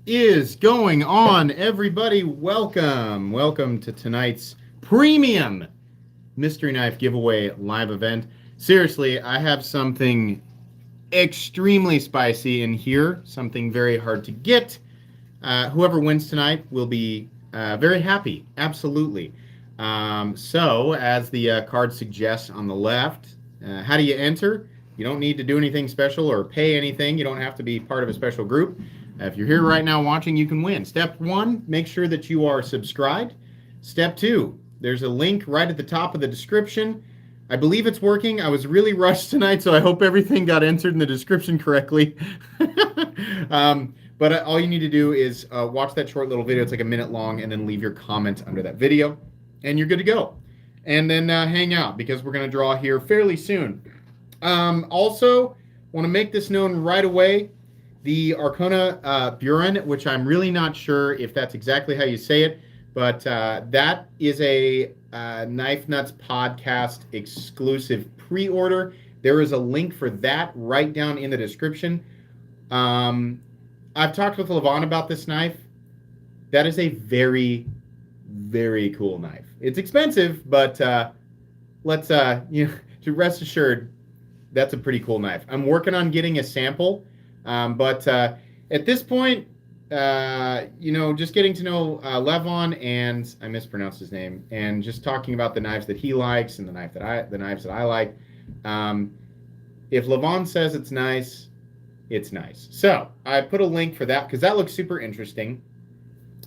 Is going on, everybody? Welcome to tonight's premium mystery knife giveaway live event. Seriously, I have something extremely spicy in here, something very hard to get. Whoever wins tonight will be very happy, absolutely. So, as the card suggests on the left, how do you enter? You don't need to do anything special or pay anything. You don't have to be part of a special group. If you're here right now watching, you can win. Step one, make sure that you are subscribed. Step two, there's a link right at the top of the description. I believe it's working. I was really rushed tonight, so I hope everything got entered in the description correctly. But all you need to do is watch that short little video. It's like a minute long, and then leave your comment under that video, and you're good to go. And then hang out because we're going to draw here fairly soon. Also, want to make this known right away. The Arcona Buren, which I'm really not sure if that's exactly how you say it, but that is a Knife Nuts podcast exclusive pre-order. There is a link for that right down in the description. I've talked with Levon about this knife. That is a very, very cool knife. It's expensive, but let's to rest assured, that's a pretty cool knife. I'm working on getting a sample. But at this point, just getting to know Levon, and I mispronounced his name, and just talking about the knives that he likes and the knives that I like. If Levon says it's nice, it's nice. So I put a link for that because that looks super interesting.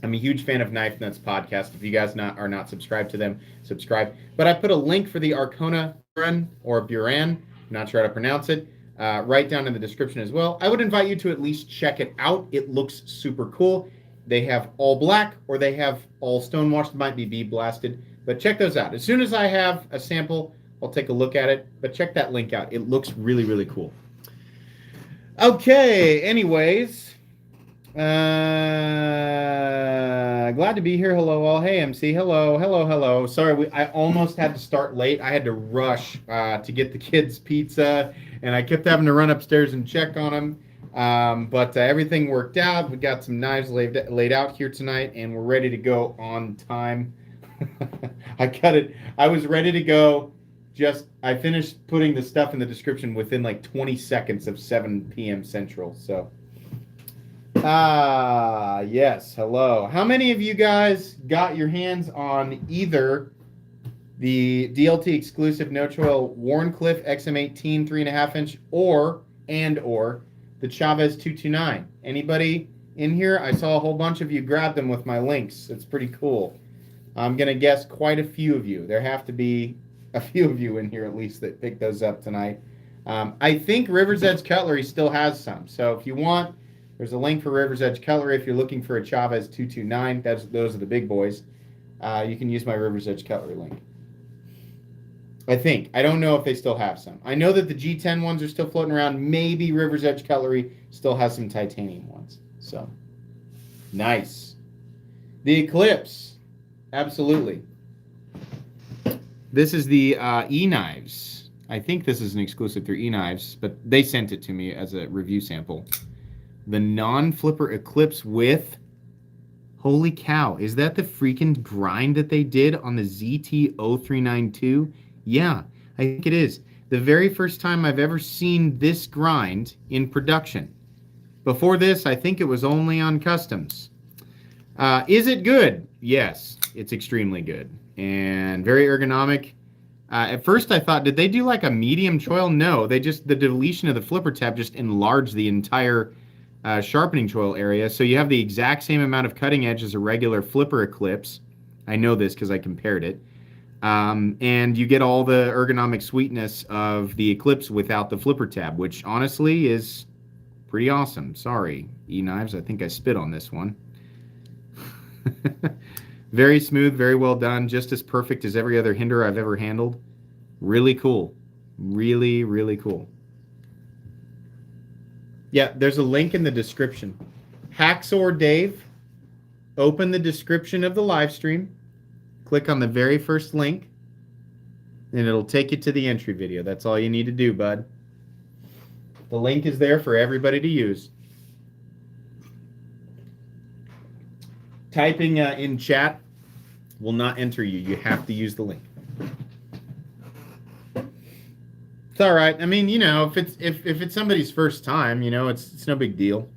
I'm a huge fan of Knife Nuts podcast. If you guys are not subscribed to them, subscribe. But I put a link for the Arcona Buren or Buran, not sure how to pronounce it. Right down in the description as well. I would invite you to at least check it out. It looks super cool. They have all black or they have all stonewashed. Might be bead blasted, but check those out. As soon as I have a sample, I'll take a look at it, but check that link out. It looks really, really cool. Okay, anyways, glad to be here. Hello all. Hey MC, hello. Sorry, I almost had to start late. I had to rush to get the kids pizza, and I kept having to run upstairs and check on them. But everything worked out. We got some knives laid out here tonight, and we're ready to go on time. I got it. I was ready to go. I finished putting the stuff in the description within like 20 seconds of 7 p.m. Central. So, yes. Hello. How many of you guys got your hands on either the DLT exclusive No Choil Warncliffe XM18 3.5 inch or the Chavez 229? Anybody in here? I saw a whole bunch of you grab them with my links. It's pretty cool. I'm going to guess quite a few of you. There have to be a few of you in here at least that picked those up tonight. I think River's Edge Cutlery still has some. So if you want, there's a link for River's Edge Cutlery. If you're looking for a Chavez 229, those are the big boys. You can use my River's Edge Cutlery link. I think. I don't know if they still have some. I know that the G10 ones are still floating around. Maybe River's Edge Cutlery still has some titanium ones. So, nice. The Eclipse. Absolutely. This is the E-Knives. I think this is an exclusive through E-Knives, but they sent it to me as a review sample. The non-flipper Eclipse with... Holy cow. Is that the freaking grind that they did on the ZT0392? Yeah, I think it is. The very first time I've ever seen this grind in production. Before this, I think it was only on customs. Is it good? Yes, it's extremely good. And very ergonomic. At first I thought, did they do like a medium choil? No, the deletion of the flipper tab just enlarged the entire sharpening choil area. So you have the exact same amount of cutting edge as a regular flipper Eclipse. I know this because I compared it. And you get all the ergonomic sweetness of the Eclipse without the flipper tab, which honestly is pretty awesome. Sorry, E-Knives, I think I spit on this one. Very smooth, very well done, just as perfect as every other hinder I've ever handled. Really cool. Really, really cool. Yeah, there's a link in the description. Hacksaw Dave, open the description of the live stream, click on the very first link, and it'll take you to the entry video. That's all you need to do, bud. The link is there for everybody to use. typing in chat will not enter you. You have to use the link. It's all right. I mean, if it's somebody's first time, it's no big deal.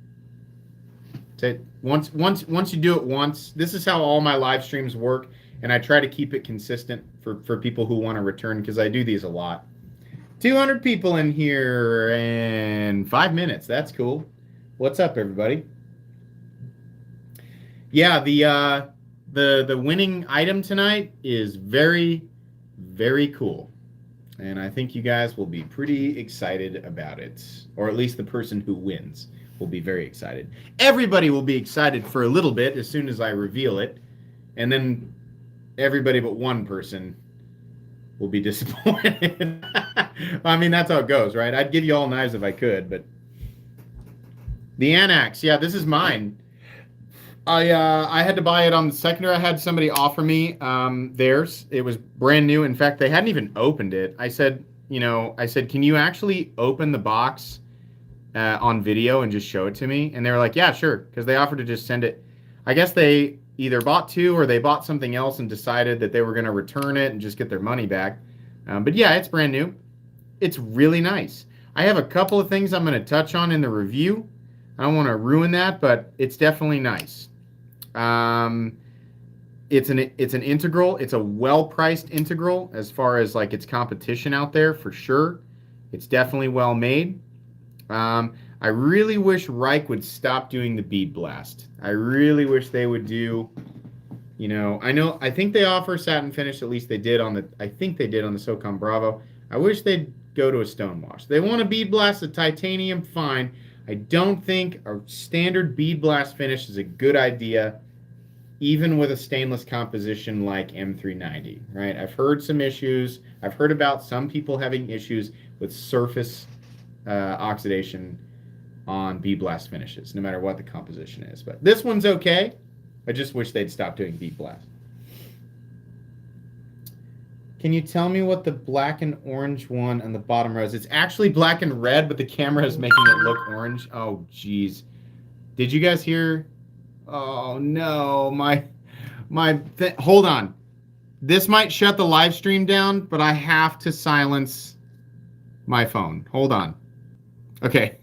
Once you do it once, this is how all my live streams work, and I try to keep it consistent for people who want to return, because I do these a lot. 200 people in here in 5 minutes. That's cool. What's up, everybody? Yeah, the winning item tonight is very, very cool. And I think you guys will be pretty excited about it. Or at least the person who wins will be very excited. Everybody will be excited for a little bit as soon as I reveal it. And then everybody but one person will be disappointed. I mean, that's how it goes, right? I'd give you all knives if I could, but... The Anax, yeah, this is mine. I had to buy it on the secondary. I had somebody offer me theirs. It was brand new. In fact, they hadn't even opened it. I said, can you actually open the box on video and just show it to me? And they were like, yeah, sure, because they offered to just send it. I guess they either bought two or they bought something else and decided that they were going to return it and just get their money back. But yeah, it's brand new. It's really nice. I have a couple of things I'm going to touch on in the review. I don't want to ruin that, but it's definitely nice. It's an integral. It's a well-priced integral as far as like its competition out there, for sure. It's definitely well made. I really wish Reich would stop doing the bead blast. I really wish they would do, I think they offer satin finish, at least they did on the SOCOM Bravo. I wish they'd go to a stone wash. They want to bead blast the titanium, fine. I don't think a standard bead blast finish is a good idea, even with a stainless composition like M390, right? I've heard some issues. I've heard about some people having issues with surface oxidation on bead blast finishes, no matter what the composition is. But this one's okay. I just wish they'd stop doing bead blast. Can you tell me what the black and orange one on the bottom row is? It's actually black and red, but the camera is making it look orange. Oh, geez. Did you guys hear? Oh, no. Hold on. This might shut the live stream down, but I have to silence my phone. Hold on. Okay.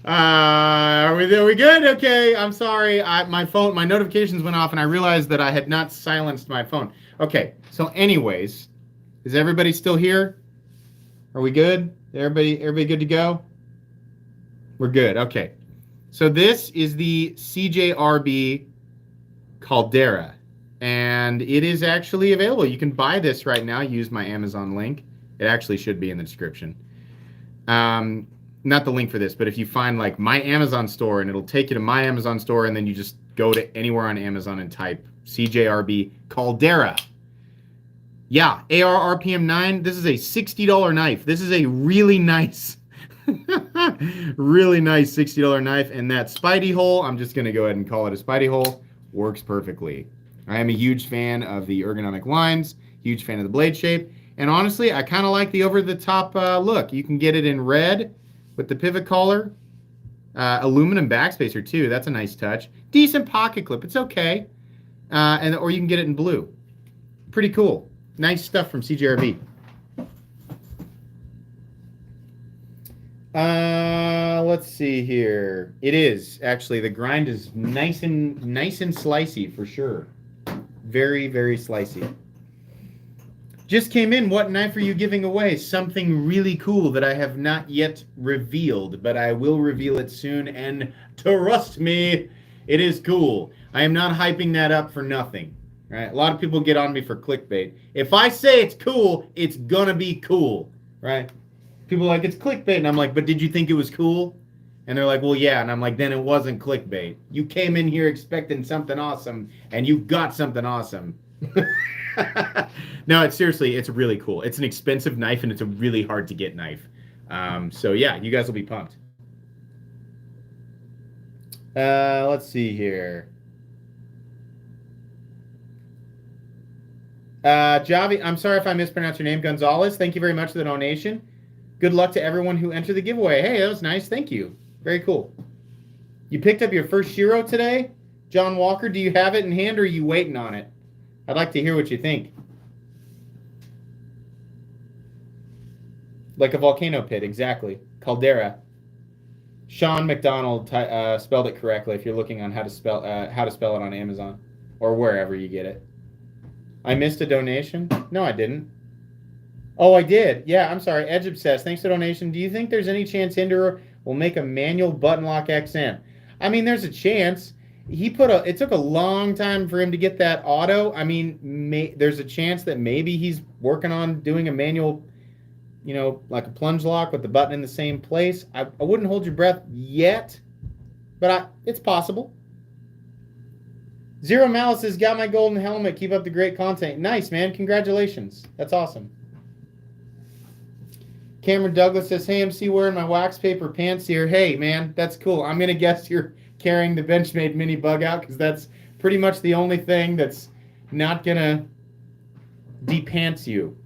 Are we good? Okay, I'm sorry. My notifications went off, and I realized that I had not silenced my phone. Okay, so anyways, is everybody still here? Are we good? Everybody good to go? We're good. Okay. So this is the CJRB Caldera, and it is actually available. You can buy this right now. Use my Amazon link. It actually should be in the description. Not the link for this, but if you find like my Amazon store, and it'll take you to my Amazon store, and then you just go to anywhere on Amazon and type CJRB Caldera. Yeah, AR RPM 9. This is a $60 knife. This is a really nice, really nice $60 knife. And that Spidey hole, I'm just going to go ahead and call it a Spidey hole, works perfectly. I am a huge fan of the ergonomic lines, huge fan of the blade shape. And honestly, I kind of like the over-the-top look. You can get it in red with the pivot collar. Aluminum backspacer, too. That's a nice touch. Decent pocket clip. It's okay. Or you can get it in blue. Pretty cool. Nice stuff from CJRB. Let's see here. It is. Actually, the grind is nice and slicey, for sure. Very, very slicey. Just came in. What knife are you giving away? Something really cool that I have not yet revealed, but I will reveal it soon, and trust me, it is cool. I am not hyping that up for nothing. Right? A lot of people get on me for clickbait. If I say it's cool, it's gonna be cool, right? People are like, it's clickbait, and I'm like, but did you think it was cool? And they're like, well, yeah, and I'm like, then it wasn't clickbait. You came in here expecting something awesome, and you got something awesome. No, it's really cool. It's an expensive knife, and it's a really hard to get knife. So yeah, you guys will be pumped. Let's see here. Javi, I'm sorry if I mispronounced your name, Gonzalez. Thank you very much for the donation. Good luck to everyone who entered the giveaway. Hey, that was nice. Thank you. Very cool. You picked up your first Shiro today? John Walker, do you have it in hand or are you waiting on it? I'd like to hear what you think. Like a volcano pit, exactly. Caldera. Sean McDonald spelled it correctly if you're looking on how to spell it on Amazon or wherever you get it. I missed a donation? No, I didn't. Oh, I did. Yeah, I'm sorry. Edge Obsessed, thanks for the donation. Do you think there's any chance Hinderer will make a manual button lock XM? I mean, there's a chance. It took a long time for him to get that auto. I mean, there's a chance that maybe he's working on doing a manual, like a plunge lock with the button in the same place. I wouldn't hold your breath yet, but it's possible. Zero Malice has got my golden helmet. Keep up the great content. Nice, man. Congratulations. That's awesome. Cameron Douglas says, hey, MC, wearing my wax paper pants here. Hey, man, that's cool. I'm going to guess you're carrying the Benchmade mini bug out because that's pretty much the only thing that's not going to de-pants you.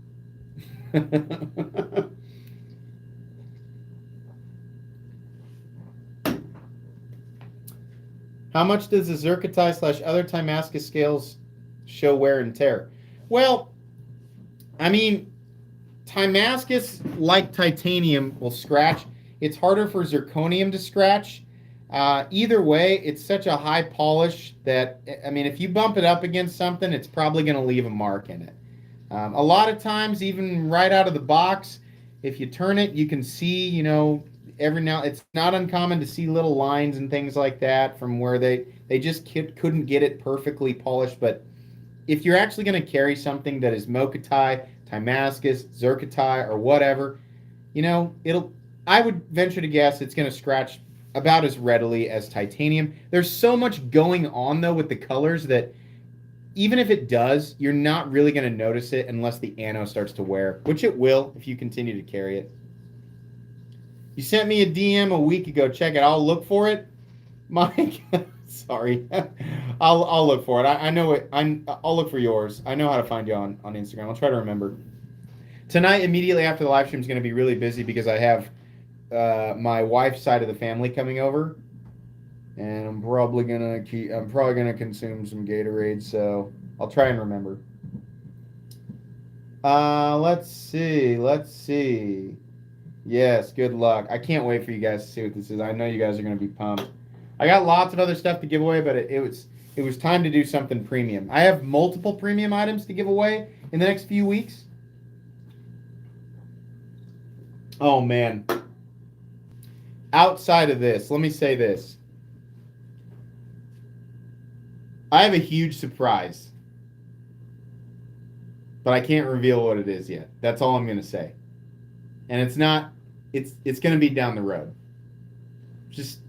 How much does the Zerkatai / other Timascus scales show wear and tear? Well, I mean, Timascus, like titanium, will scratch. It's harder for zirconium to scratch. Either way, it's such a high polish that, I mean, if you bump it up against something, it's probably going to leave a mark in it. A lot of times, even right out of the box, if you turn it, you can see, every now, it's not uncommon to see little lines and things like that from where they just couldn't get it perfectly polished. But if you're actually going to carry something that is Mokutai, Timascus, Zerkatai, or whatever, I would venture to guess it's going to scratch about as readily as titanium. There's so much going on, though, with the colors that even if it does, you're not really going to notice it unless the anode starts to wear, which it will if you continue to carry it. You sent me a DM a week ago. Check it. I'll look for it. Mike, sorry. I'll look for it. I know it. I'll look for yours. I know how to find you on Instagram. I'll try to remember. Tonight, immediately after the live stream, is going to be really busy because I have my wife's side of the family coming over, and I'm probably gonna consume some Gatorade. So I'll try and remember. Let's see. Yes, good luck. I can't wait for you guys to see what this is. I know you guys are going to be pumped. I got lots of other stuff to give away, but it was time to do something premium. I have multiple premium items to give away in the next few weeks. Oh, man. Outside of this, let me say this. I have a huge surprise, but I can't reveal what it is yet. That's all I'm going to say. And it's going to be down the road. Just,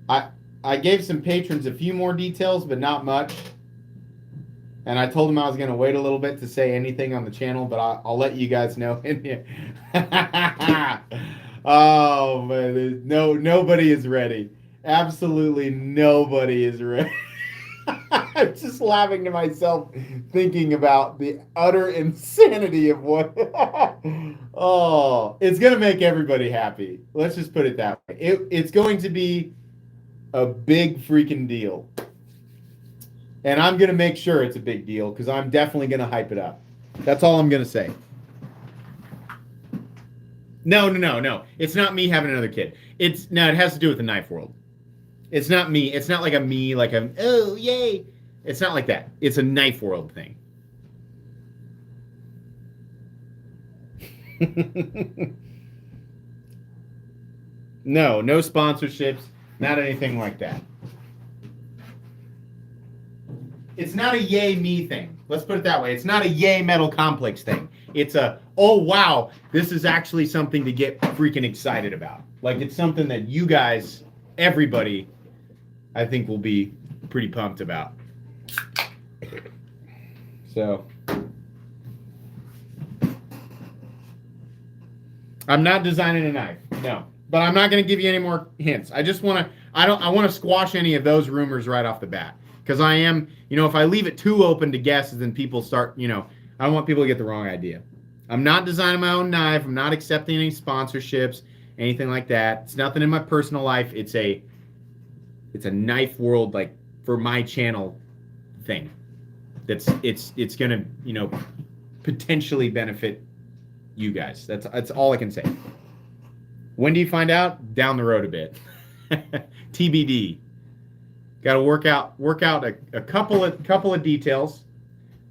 I gave some patrons a few more details, but not much. And I told them I was going to wait a little bit to say anything on the channel, but I'll let you guys know in here. Oh, man, nobody is ready. Absolutely nobody is ready. I'm just laughing to myself thinking about the utter insanity of what... Oh, it's going to make everybody happy. Let's just put it that way. It's going to be a big freaking deal. And I'm going to make sure it's a big deal because I'm definitely going to hype it up. That's all I'm going to say. No. It's not me having another kid. It has to do with the knife world. It's not me. It's not like oh, yay. It's not like that. It's a knife world thing. No sponsorships, not anything like that. It's not a yay me thing. Let's put it that way. It's not a yay Metal Complex thing. It's oh wow, this is actually something to get freaking excited about. Like it's something that you guys, everybody, I think will be pretty pumped about. So I'm not designing a knife, no. But I'm not going to give you any more hints. I want to squash any of those rumors right off the bat. Because I am, if I leave it too open to guesses, then people start, I don't want people to get the wrong idea. I'm not designing my own knife. I'm not accepting any sponsorships, anything like that. It's nothing in my personal life. It's a It's a knife world, like, for my channel thing. It's gonna, potentially benefit you guys. That's all I can say. When do you find out? Down the road a bit. TBD. Got to work out a couple of details.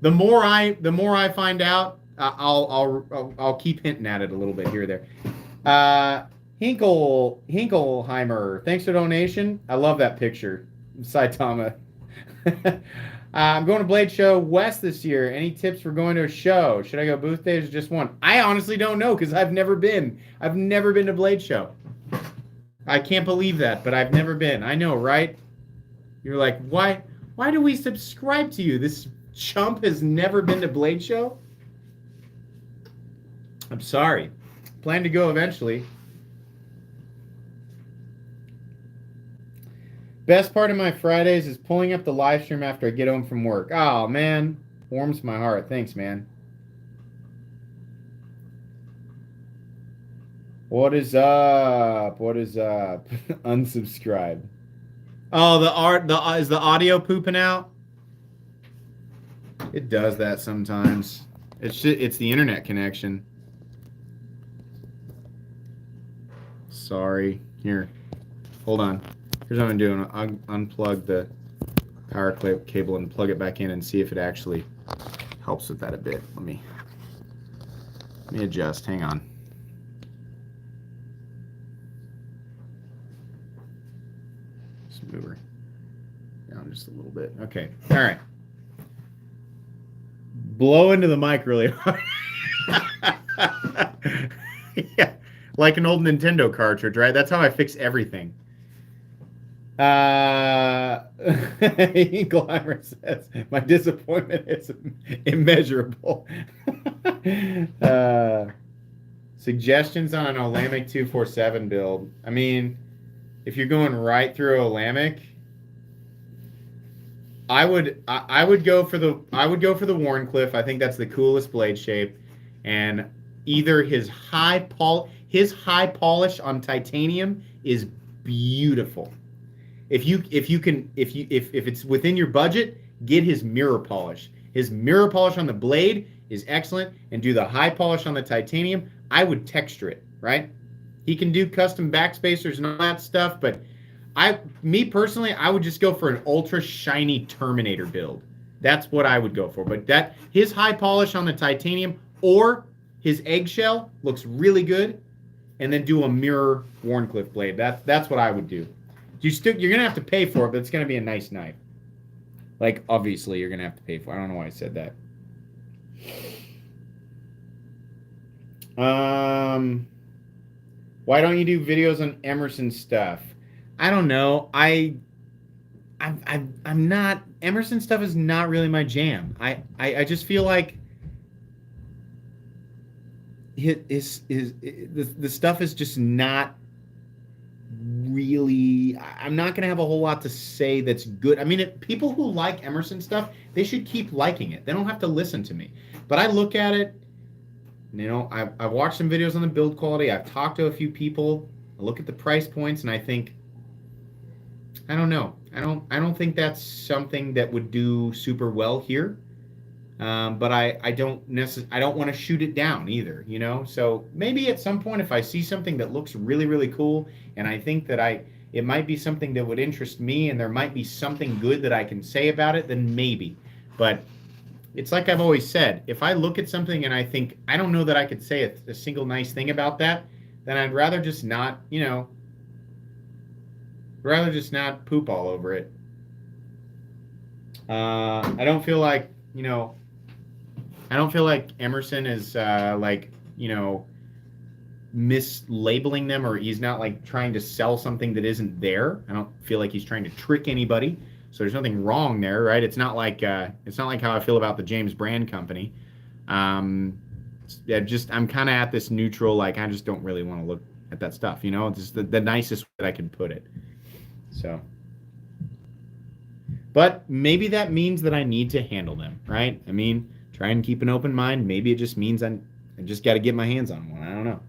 The more I find out, I'll keep hinting at it a little bit here or there. Hinkelheimer, thanks for the donation. I love that picture. Saitama. I'm going to Blade Show West this year. Any tips for going to a show? Should I go booth days or just one? I honestly don't know because I've never been. I've never been to Blade Show. I can't believe that, but I've never been. I know, right? You're like, why do we subscribe to you? This chump has never been to Blade Show? I'm sorry. Plan to go eventually. Best part of my Fridays is pulling up the live stream after I get home from work. Oh, man. Warms my heart. Thanks, man. What is up? What is up? Unsubscribe. Oh, is the audio pooping out? It does that sometimes. It's the internet connection. Sorry. Here. Hold on. Here's what I'm doing. I'll unplug the power cable and plug it back in and see if it actually helps with that a bit. Let me adjust. Hang on. Just move her down just a little bit. Okay. All right. Blow into the mic really hard. Yeah. Like an old Nintendo cartridge, right? That's how I fix everything. Glamor says, my disappointment is immeasurable. Suggestions on an Olamic 247 build. I mean, if you're going right through Olamic, I would go for the Wharncliffe. I think that's the coolest blade shape, and either his high polish on titanium is beautiful. If it's within your budget, get his mirror polish. His mirror polish on the blade is excellent, and do the high polish on the titanium. I would texture it, right? He can do custom backspacers and all that stuff, but me personally, I would just go for an ultra shiny Terminator build. That's what I would go for. But his high polish on the titanium or his eggshell looks really good, and then do a mirror Wharncliffe blade. That's what I would do. You're gonna have to pay for it, but it's gonna be a nice knife. Like, obviously, you're gonna have to pay for it. I don't know why I said that. Why don't you do videos on Emerson stuff? I don't know. I'm not. Emerson stuff is not really my jam. I just feel like the stuff is just not really. I'm not going to have a whole lot to say that's good. I mean, people who like Emerson stuff, they should keep liking it. They don't have to listen to me. But I look at it, I've watched some videos on the build quality. I've talked to a few people. I look at the price points, and I think, I don't know. I don't think that's something that would do super well here. But I don't want to shoot it down either, So maybe at some point, if I see something that looks really, really cool, and I think that it might be something that would interest me, and there might be something good that I can say about it, then maybe. But it's like I've always said, if I look at something and I think I don't know that I could say a single nice thing about that, then I'd rather just not, poop all over it. I don't feel like Emerson is mislabeling them, or he's not like trying to sell something that isn't there. I don't feel like he's trying to trick anybody. So there's nothing wrong there, right? It's not like how I feel about the James Brand Company. I'm kind of at this neutral, like I just don't really want to look at that stuff, It's the nicest way that I can put it. So, but maybe that means that I need to handle them, right? I mean, try and keep an open mind. Maybe it just means I just got to get my hands on one. I don't know.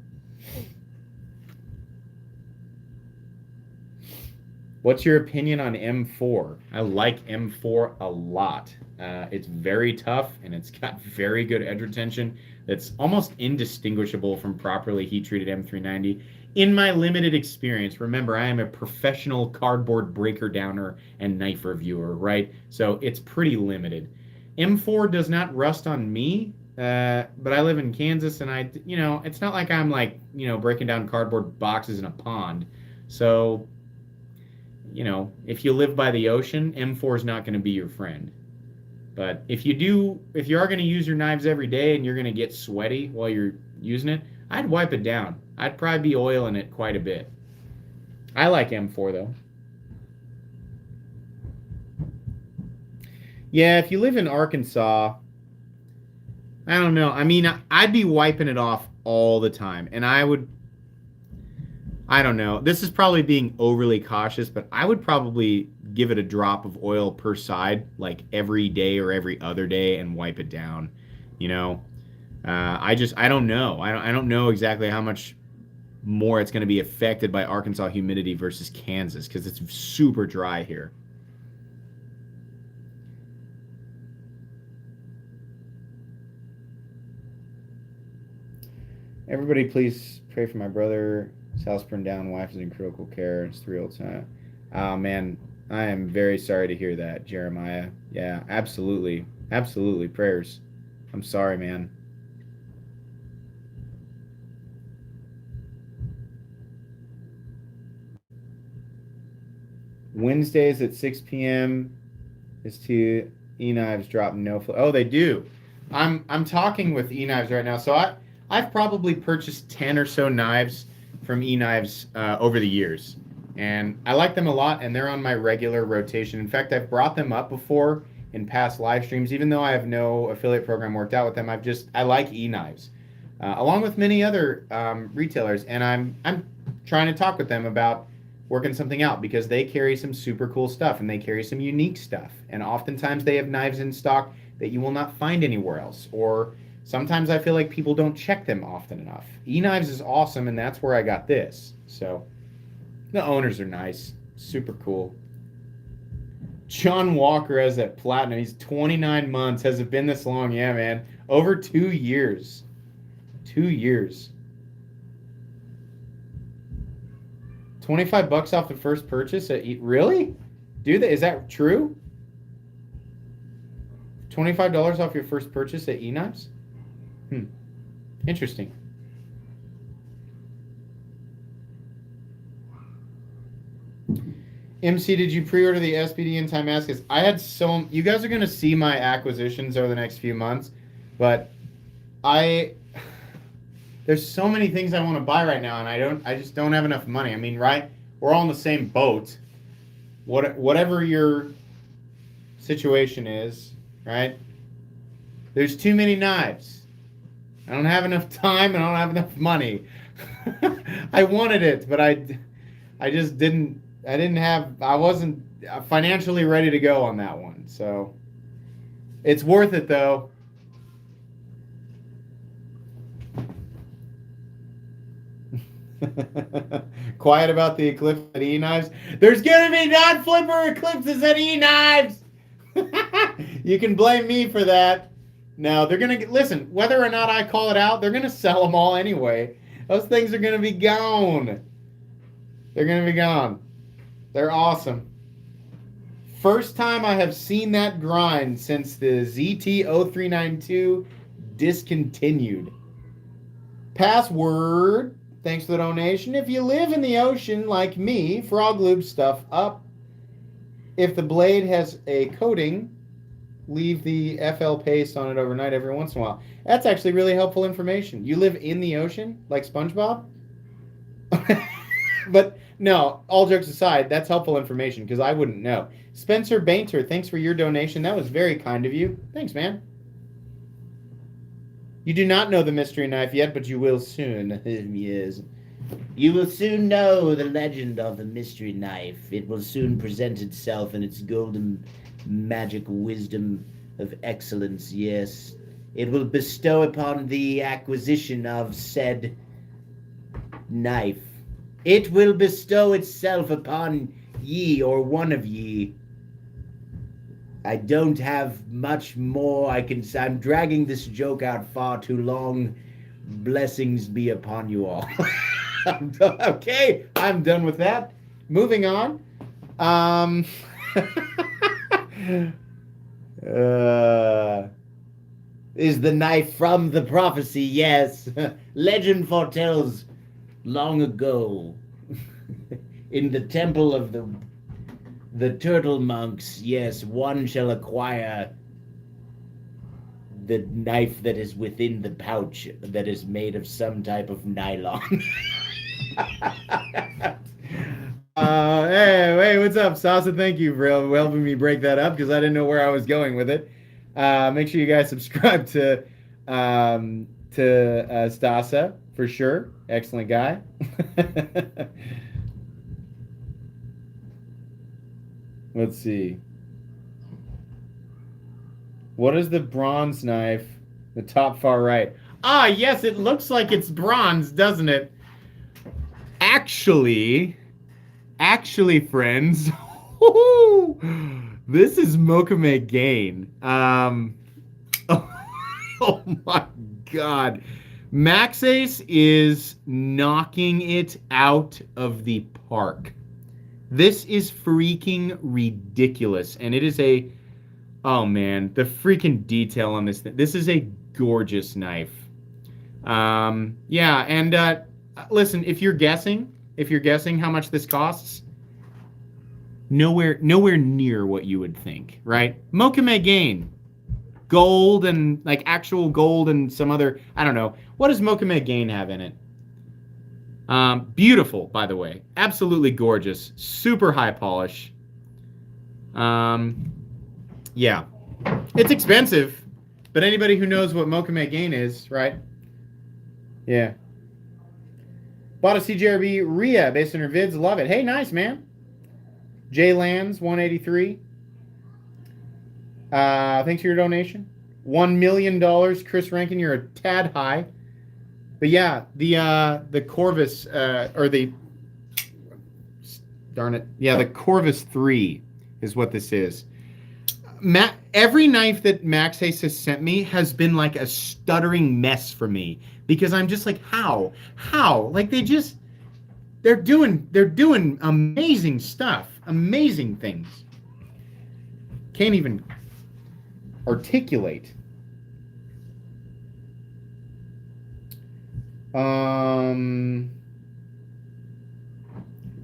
What's your opinion on M4? I like M4 a lot. It's very tough and it's got very good edge retention that's almost indistinguishable from properly heat treated M390. In my limited experience, remember, I am a professional cardboard breaker downer and knife reviewer, right? So it's pretty limited. M4 does not rust on me, but I live in Kansas and it's not like I'm like, breaking down cardboard boxes in a pond. So if you live by the ocean, M4 is not going to be your friend. But if you are going to use your knives every day and you're going to get sweaty while you're using it, I'd wipe it down. I'd probably be oiling it quite a bit. I like M4 though. Yeah, if you live in Arkansas, I don't know. I mean, I'd be wiping it off all the time. And I don't know. This is probably being overly cautious, but I would probably give it a drop of oil per side, like every day or every other day, and wipe it down. I don't know. I don't know exactly how much more it's going to be affected by Arkansas humidity versus Kansas because it's super dry here. Everybody, please pray for my brother. His house burned down. Wife is in critical care. It's 3 years old. Oh man, I am very sorry to hear that, Jeremiah. Yeah, absolutely, absolutely. Prayers. I'm sorry, man. Wednesdays at 6 p.m. is to E-Knives drop no flow. Oh, they do. I'm talking with E-Knives right now. So I've probably purchased 10 or so knives from E-Knives over the years. And I like them a lot, and they're on my regular rotation. In fact, I've brought them up before in past live streams. Even though I have no affiliate program worked out with them, I like E-Knives, along with many other retailers. And I'm trying to talk with them about working something out because they carry some super cool stuff and they carry some unique stuff. And oftentimes they have knives in stock that you will not find anywhere else. Or sometimes I feel like people don't check them often enough. E-Knives is awesome, and that's where I got this. So the owners are nice, super cool. John Walker has that platinum. He's 29 months. Has it been this long? Yeah, man. Over 2 years. 2 years. $25 off the first purchase at really? Is that true? $25 off your first purchase at E-Knives? Interesting. MC, did you pre-order the SPD in time? Ask us. I had you guys are going to see my acquisitions over the next few months, but there's so many things I want to buy right now, and I just don't have enough money. I mean, right? We're all in the same boat. Whatever your situation is, right? There's too many knives. I don't have enough time, and I don't have enough money. I wanted it, but I just didn't. I wasn't financially ready to go on that one. So it's worth it though. Quiet about the eclipse at E-Knives. There's going to be non-flipper eclipses at E-Knives. You can blame me for that. No, they're going to listen, whether or not I call it out, they're going to sell them all anyway. Those things are going to be gone. They're going to be gone. They're awesome. First time I have seen that grind since the ZT0392 discontinued. Password. Thanks for the donation. If you live in the ocean like me, frog lube stuff up. If the blade has a coating, leave the FL paste on it overnight every once in a while. That's actually really helpful information. You live in the ocean like SpongeBob? But no, all jokes aside, that's helpful information because I wouldn't know. Spencer Bainter, thanks for your donation. That was very kind of you. Thanks, man. You do not know the mystery knife yet, but you will soon. Yes. You will soon know the legend of the mystery knife. It will soon present itself in its golden magic wisdom of excellence, yes. It will bestow upon the acquisition of said knife. It will bestow itself upon ye, or one of ye. I don't have much more I can say. I'm dragging this joke out far too long. Blessings be upon you all. Okay, I'm done with that. Moving on. Um, Is the knife from the prophecy? Yes. Legend foretells long ago in the temple of the turtle monks, yes, one shall acquire the knife that is within the pouch that is made of some type of nylon. Hey, what's up, Sasa? Thank you for helping me break that up because I didn't know where I was going with it. Make sure you guys subscribe to Stasa for sure. Excellent guy. Let's see. What is the bronze knife? The top far right. Ah, yes, it looks like it's bronze, doesn't it? Actually, friends, this is Mokame Gain. Oh my God. Max Ace is knocking it out of the park. This is freaking ridiculous. And it is oh man, the freaking detail on this thing. This is a gorgeous knife. Yeah, and listen, if you're guessing how much this costs, nowhere near what you would think, right? Mokame Gain. Gold and like actual gold and some other, I don't know. What does Mokame Gain have in it? Beautiful, by the way. Absolutely gorgeous. Super high polish. Yeah. It's expensive, but anybody who knows what Mokame Gain is, right? Yeah. Bought a CJRB Rhea based on her vids. Love it. Hey, nice, man. J Lands, 183. Thanks for your donation. $1 million. Chris Rankin, you're a tad high. But yeah, the Corvus, or the, darn it. Yeah, the Corvus 3 is what this is. Every knife that Max Ace has sent me has been like a stuttering mess for me. Because I'm just like, how? Like they're doing amazing stuff. Amazing things. Can't even articulate. Hello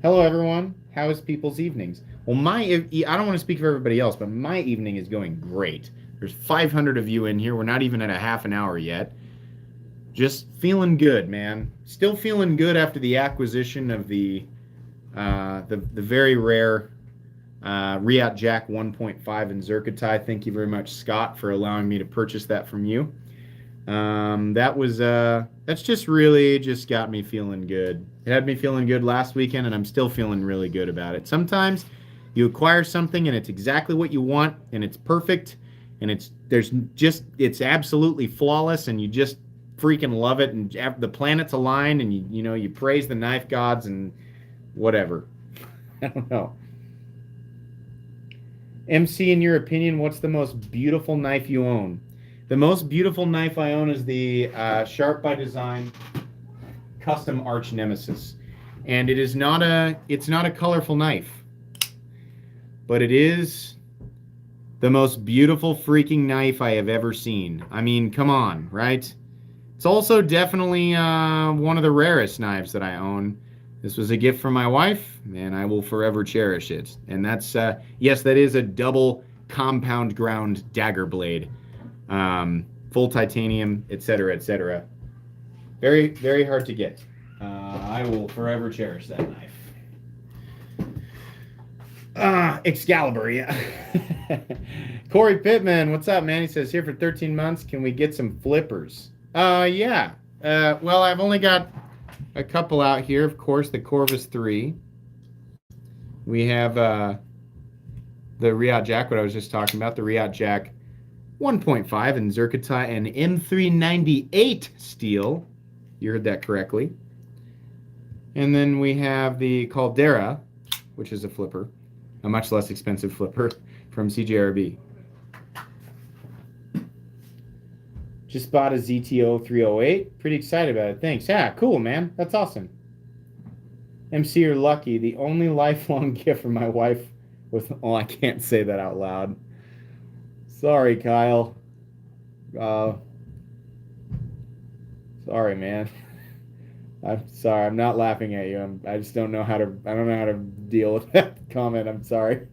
everyone. How is people's evenings? Well, I don't want to speak for everybody else, but my evening is going great. There's 500 of you in here. We're not even at a half an hour yet. Just feeling good, man. Still feeling good after the acquisition of the very rare Riat Jack 1.5 in Zerkatai. Thank you very much, Scott, for allowing me to purchase that from you. That's just really just got me feeling good. It had me feeling good last weekend, and I'm still feeling really good about it. Sometimes you acquire something and it's exactly what you want, and it's perfect, and it's absolutely flawless, and you just freaking love it, and the planets align, and you praise the knife gods and whatever. I don't know. MC, in your opinion, what's the most beautiful knife you own? The most beautiful knife I own is the Sharp by Design Custom Arch Nemesis, and it's not a colorful knife, but it is the most beautiful freaking knife I have ever seen. I mean, come on, right? It's also definitely one of the rarest knives that I own. This was a gift from my wife, and I will forever cherish it. And that's, yes, that is a double compound ground dagger blade. Full titanium, etc., etc. Very, very hard to get. I will forever cherish that knife. Excalibur, yeah. Corey Pittman, what's up, man? He says, here for 13 months, can we get some flippers? Yeah. Well, I've only got a couple out here. Of course, the Corvus 3. We have the Riat Jack, what I was just talking about, the Riat Jack 1.5 in Zerkatai and M398 steel. You heard that correctly. And then we have the Caldera which is a flipper, a much less expensive flipper from CJRB. Just bought a ZTO 308. Pretty excited about it. Thanks. Yeah, cool, man. That's awesome. MC, you're lucky. The only lifelong gift from my wife was... Oh, I can't say that out loud. Sorry, Kyle. Sorry, man. I'm sorry. I'm not laughing at you. I just don't know how to... I don't know how to deal with that comment. I'm sorry.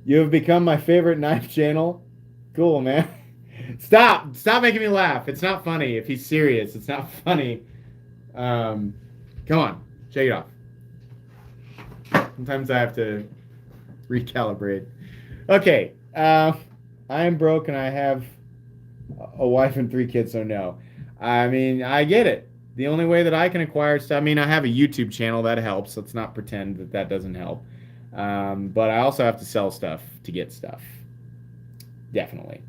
You have become my favorite knife channel. Cool, man. Stop making me laugh. It's not funny. If he's serious, it's not funny. Come on, shake it off. Sometimes I have to recalibrate. Okay, I am broke and I have a wife and 3 kids, so no. I mean, I get it. The only way that I can acquire stuff, I mean, I have a YouTube channel, that helps. Let's not pretend that that doesn't help. But I also have to sell stuff to get stuff. Definitely.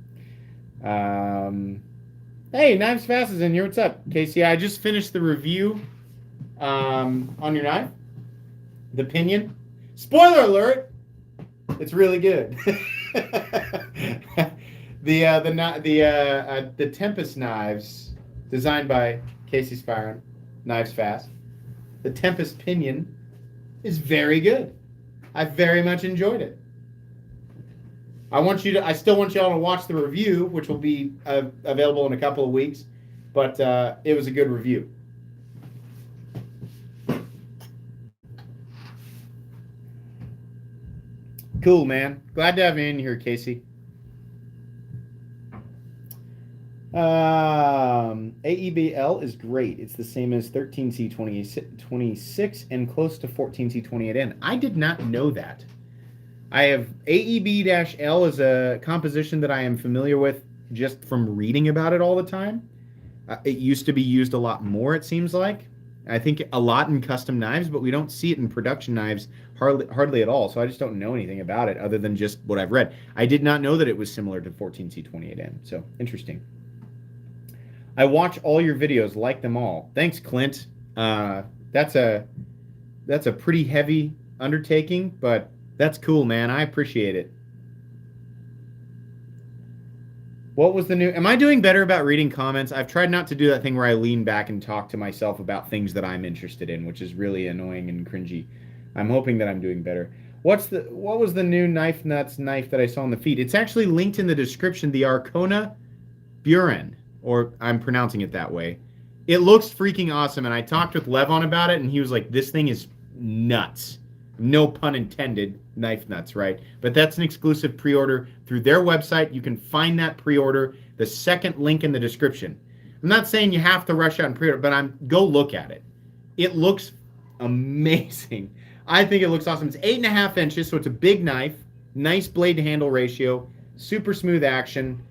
Hey, Knives Fast is in here. What's up, Casey? I just finished the review on your knife, the Pinion. Spoiler alert! It's really good. The Tempest knives, designed by Casey Spyron, Knives Fast. The Tempest Pinion is very good. I very much enjoyed it. I still want y'all to watch the review, which will be available in a couple of weeks, but it was a good review. Cool, man. Glad to have you in here, Casey. AEBL is great. It's the same as 13C26 and close to 14C28N. I did not know that. I have AEB-L is a composition that I am familiar with just from reading about it all the time. It used to be used a lot more, it seems like. I think a lot in custom knives, but we don't see it in production knives hardly at all. So I just don't know anything about it other than just what I've read. I did not know that it was similar to 14C28N. So interesting. I watch all your videos, like them all. Thanks, Clint. That's a pretty heavy undertaking, but that's cool, man. I appreciate it. What was the new... Am I doing better about reading comments? I've tried not to do that thing where I lean back and talk to myself about things that I'm interested in, which is really annoying and cringy. I'm hoping that I'm doing better. What was the new Knife Nuts knife that I saw on the feed? It's actually linked in the description, the Arcona Buren, or I'm pronouncing it that way. It looks freaking awesome, and I talked with Levon about it, and he was like, this thing is nuts. No pun intended, knife nuts, right? But that's an exclusive pre-order through their website. You can find that pre-order, the second link in the description. I'm not saying you have to rush out and pre-order, but go look at it. It looks amazing. I think it looks awesome. It's 8.5 inches, so it's a big knife. Nice blade to handle ratio. Super smooth action.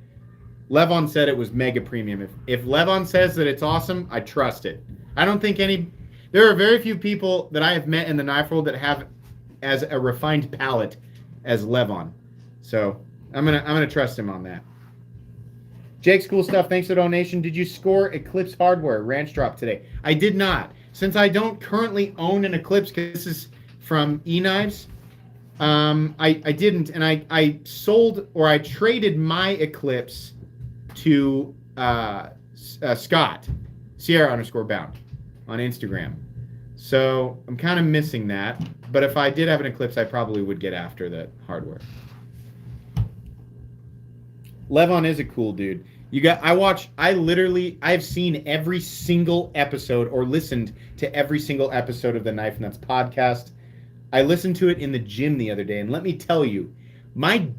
Levon said it was mega premium. If Levon says that it's awesome, I trust it. I don't think there are very few people that I have met in the knife world that have as a refined palate as Levon. So I'm gonna trust him on that. Jake's cool stuff. Thanks for the donation. Did you score Eclipse Hardware Ranch Drop today? I did not. Since I don't currently own an Eclipse, because this is from eKnives, I didn't, and I sold, or I traded my Eclipse to Scott, Sierra_bound on Instagram. So I'm kind of missing that. But if I did have an Eclipse, I probably would get after the hardware. Levon is a cool dude. I've seen every single episode or listened to every single episode of the Knife Nuts podcast. I listened to it in the gym the other day, and let me tell you,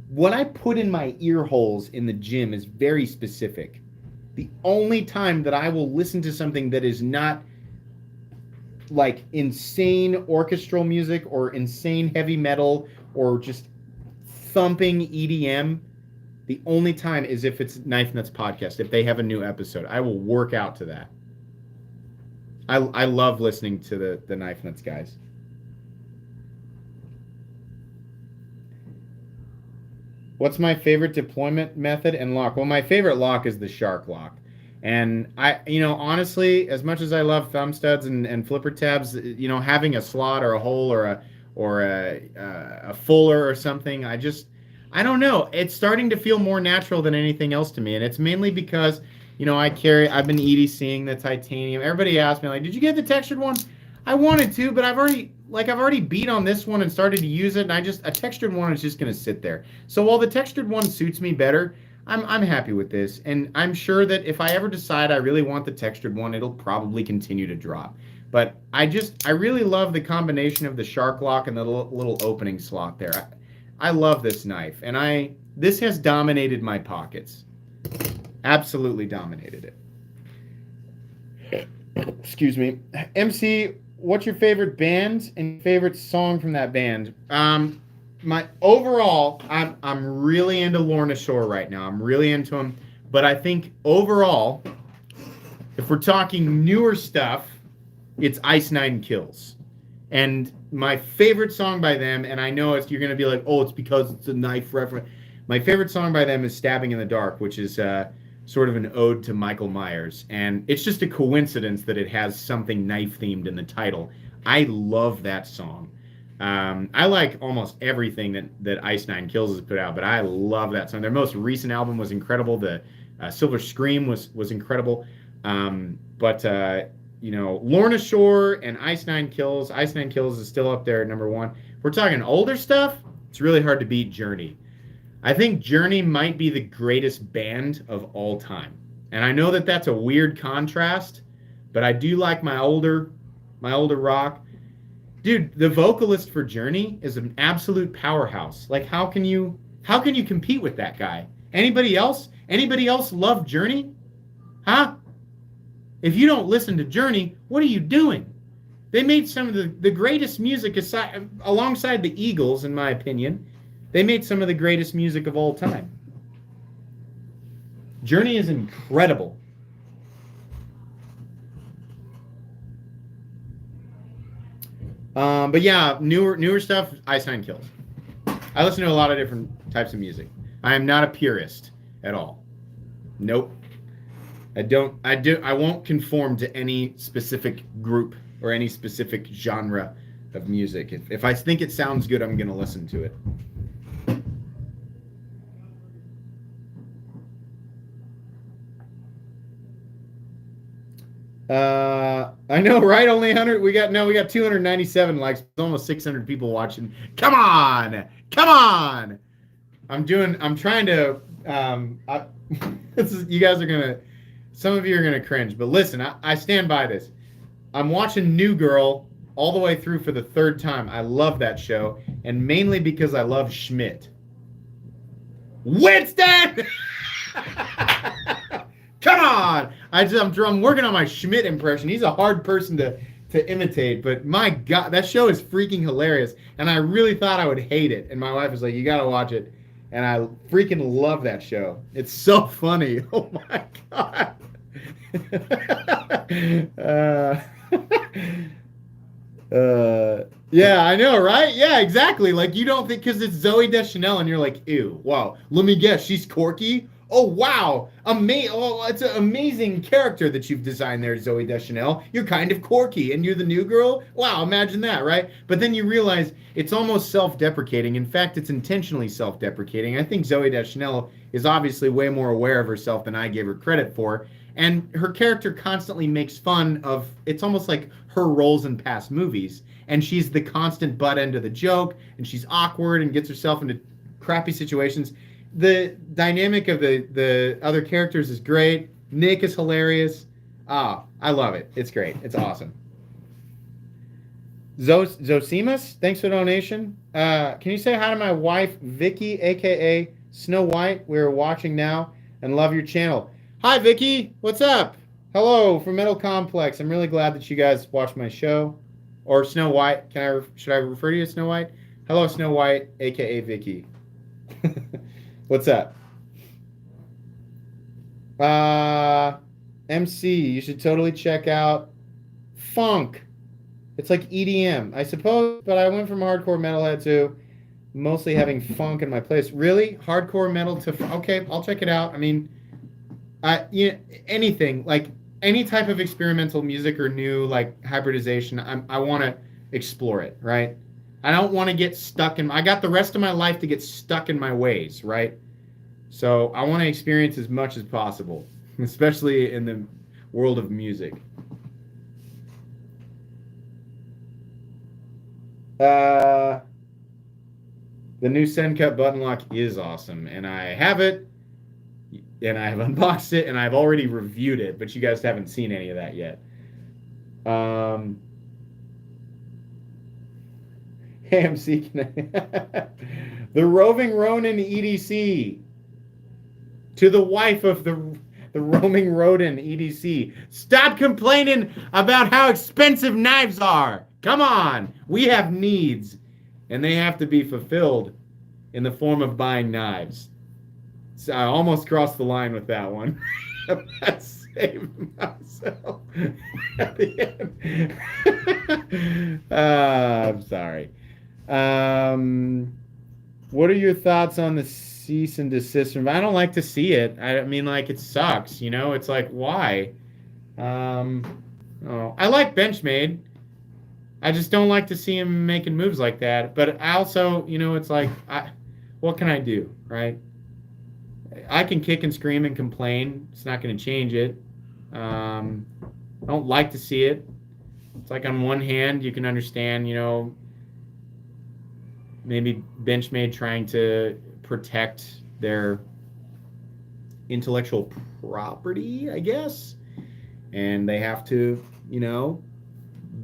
what I put in my ear holes in the gym is very specific. The only time that I will listen to something that is not like insane orchestral music or insane heavy metal or just thumping EDM, the only time is if it's Knife Nuts podcast. If they have a new episode, I will work out to that. I love listening to the Knife Nuts guys. What's my favorite deployment method and lock? Well, my favorite lock is the shark lock. And honestly, as much as I love thumb studs and flipper tabs, having a slot or a hole or a fuller or something, I don't know. It's starting to feel more natural than anything else to me, and it's mainly because I've been EDCing the titanium. Everybody asked me like, did you get the textured one? I wanted to, but I've already beat on this one and started to use it, and a textured one is just gonna sit there. So while the textured one suits me better, I'm happy with this, and I'm sure that if I ever decide I really want the textured one, it'll probably continue to drop. But I really love the combination of the shark lock and the little opening slot there. I love this knife, and this has dominated my pockets. Absolutely dominated it. Excuse me. MC, what's your favorite band and favorite song from that band? My overall, I'm really into Lorna Shore right now. I'm really into him, but I think overall, if we're talking newer stuff, it's Ice Nine Kills. And my favorite song by them, and I know you're going to be like, oh, it's because it's a knife reference. My favorite song by them is Stabbing in the Dark, which is sort of an ode to Michael Myers. And it's just a coincidence that it has something knife-themed in the title. I love that song. I like almost everything that Ice Nine Kills has put out, but I love that song. Their most recent album was incredible. The Silver Scream was incredible. But Lorna Shore and Ice Nine Kills. Ice Nine Kills is still up there at number one. If we're talking older stuff, it's really hard to beat Journey. I think Journey might be the greatest band of all time. And I know that that's a weird contrast, but I do like my older rock. Dude, the vocalist for Journey is an absolute powerhouse. Like, how can you compete with that guy? Anybody else love Journey? Huh? If you don't listen to Journey, what are you doing? They made some of the greatest music alongside the Eagles, in my opinion. They made some of the greatest music of all time. Journey is incredible. But yeah, newer stuff, Ice Nine Kills. I listen to a lot of different types of music. I am not a purist at all. Nope. I won't conform to any specific group or any specific genre of music. If I think it sounds good, I'm going to listen to it. I know, right? Only 100. We got 297 likes. Almost 600 people watching. Come on. I'm trying to. You guys are gonna. Some of you are gonna cringe, but listen, I stand by this. I'm watching New Girl all the way through for the third time. I love that show, and mainly because I love Schmidt. Winston. Come on! I'm working on my Schmidt impression. He's a hard person to imitate, but my God, that show is freaking hilarious. And I really thought I would hate it. And my wife was like, you gotta watch it. And I freaking love that show. It's so funny. Oh my God. Yeah, I know, right? Yeah, exactly. Like, you don't think, because it's Zooey Deschanel, and you're like, ew, wow. Let me guess, she's Corky? Oh, wow. It's an amazing character that you've designed there, Zooey Deschanel. You're kind of quirky, and you're the new girl? Wow, imagine that, right? But then you realize it's almost self-deprecating. In fact, it's intentionally self-deprecating. I think Zooey Deschanel is obviously way more aware of herself than I gave her credit for. And her character constantly makes fun of, it's almost like her roles in past movies. And she's the constant butt end of the joke, and she's awkward and gets herself into crappy situations. The dynamic of the other characters is great. Nick is hilarious. I love it. It's great. It's awesome. Zosimus, thanks for the donation. Can you say hi to my wife, Vicky, a.k.a. Snow White? We're watching now and love your channel. Hi, Vicky. What's up? Hello from Metal Complex. I'm really glad that you guys watch my show. Or Snow White. Should I refer to you as Snow White? Hello, Snow White, a.k.a. Vicky. What's up? MC, you should totally check out Funk. It's like EDM, I suppose, but I went from hardcore metalhead to mostly having funk in my place. Really? Hardcore metal to... Okay, I'll check it out. I mean, Anything like any type of experimental music or new like hybridization. I want to explore it, right? I don't want to get stuck I got the rest of my life to get stuck in my ways, right? So I want to experience as much as possible, especially in the world of music. The new Send Cut button lock is awesome, and I have it, and I have unboxed it, and I've already reviewed it, but you guys haven't seen any of that yet. AMC, the Roving Ronin EDC. To the wife of the Roaming Rodin EDC. Stop complaining about how expensive knives are. Come on. We have needs, and they have to be fulfilled in the form of buying knives. So I almost crossed the line with that one. I'm saving myself at the end. I'm sorry. What are your thoughts on the cease and desist? I don't like to see it. I mean, like, it sucks, you know? It's like, why? I like Benchmade. I just don't like to see him making moves like that. But I also, you know, it's like, what can I do, right? I can kick and scream and complain. It's not going to change it. I don't like to see it. It's like on one hand, you can understand, you know, maybe Benchmade trying to protect their intellectual property, I guess. And they have to, you know,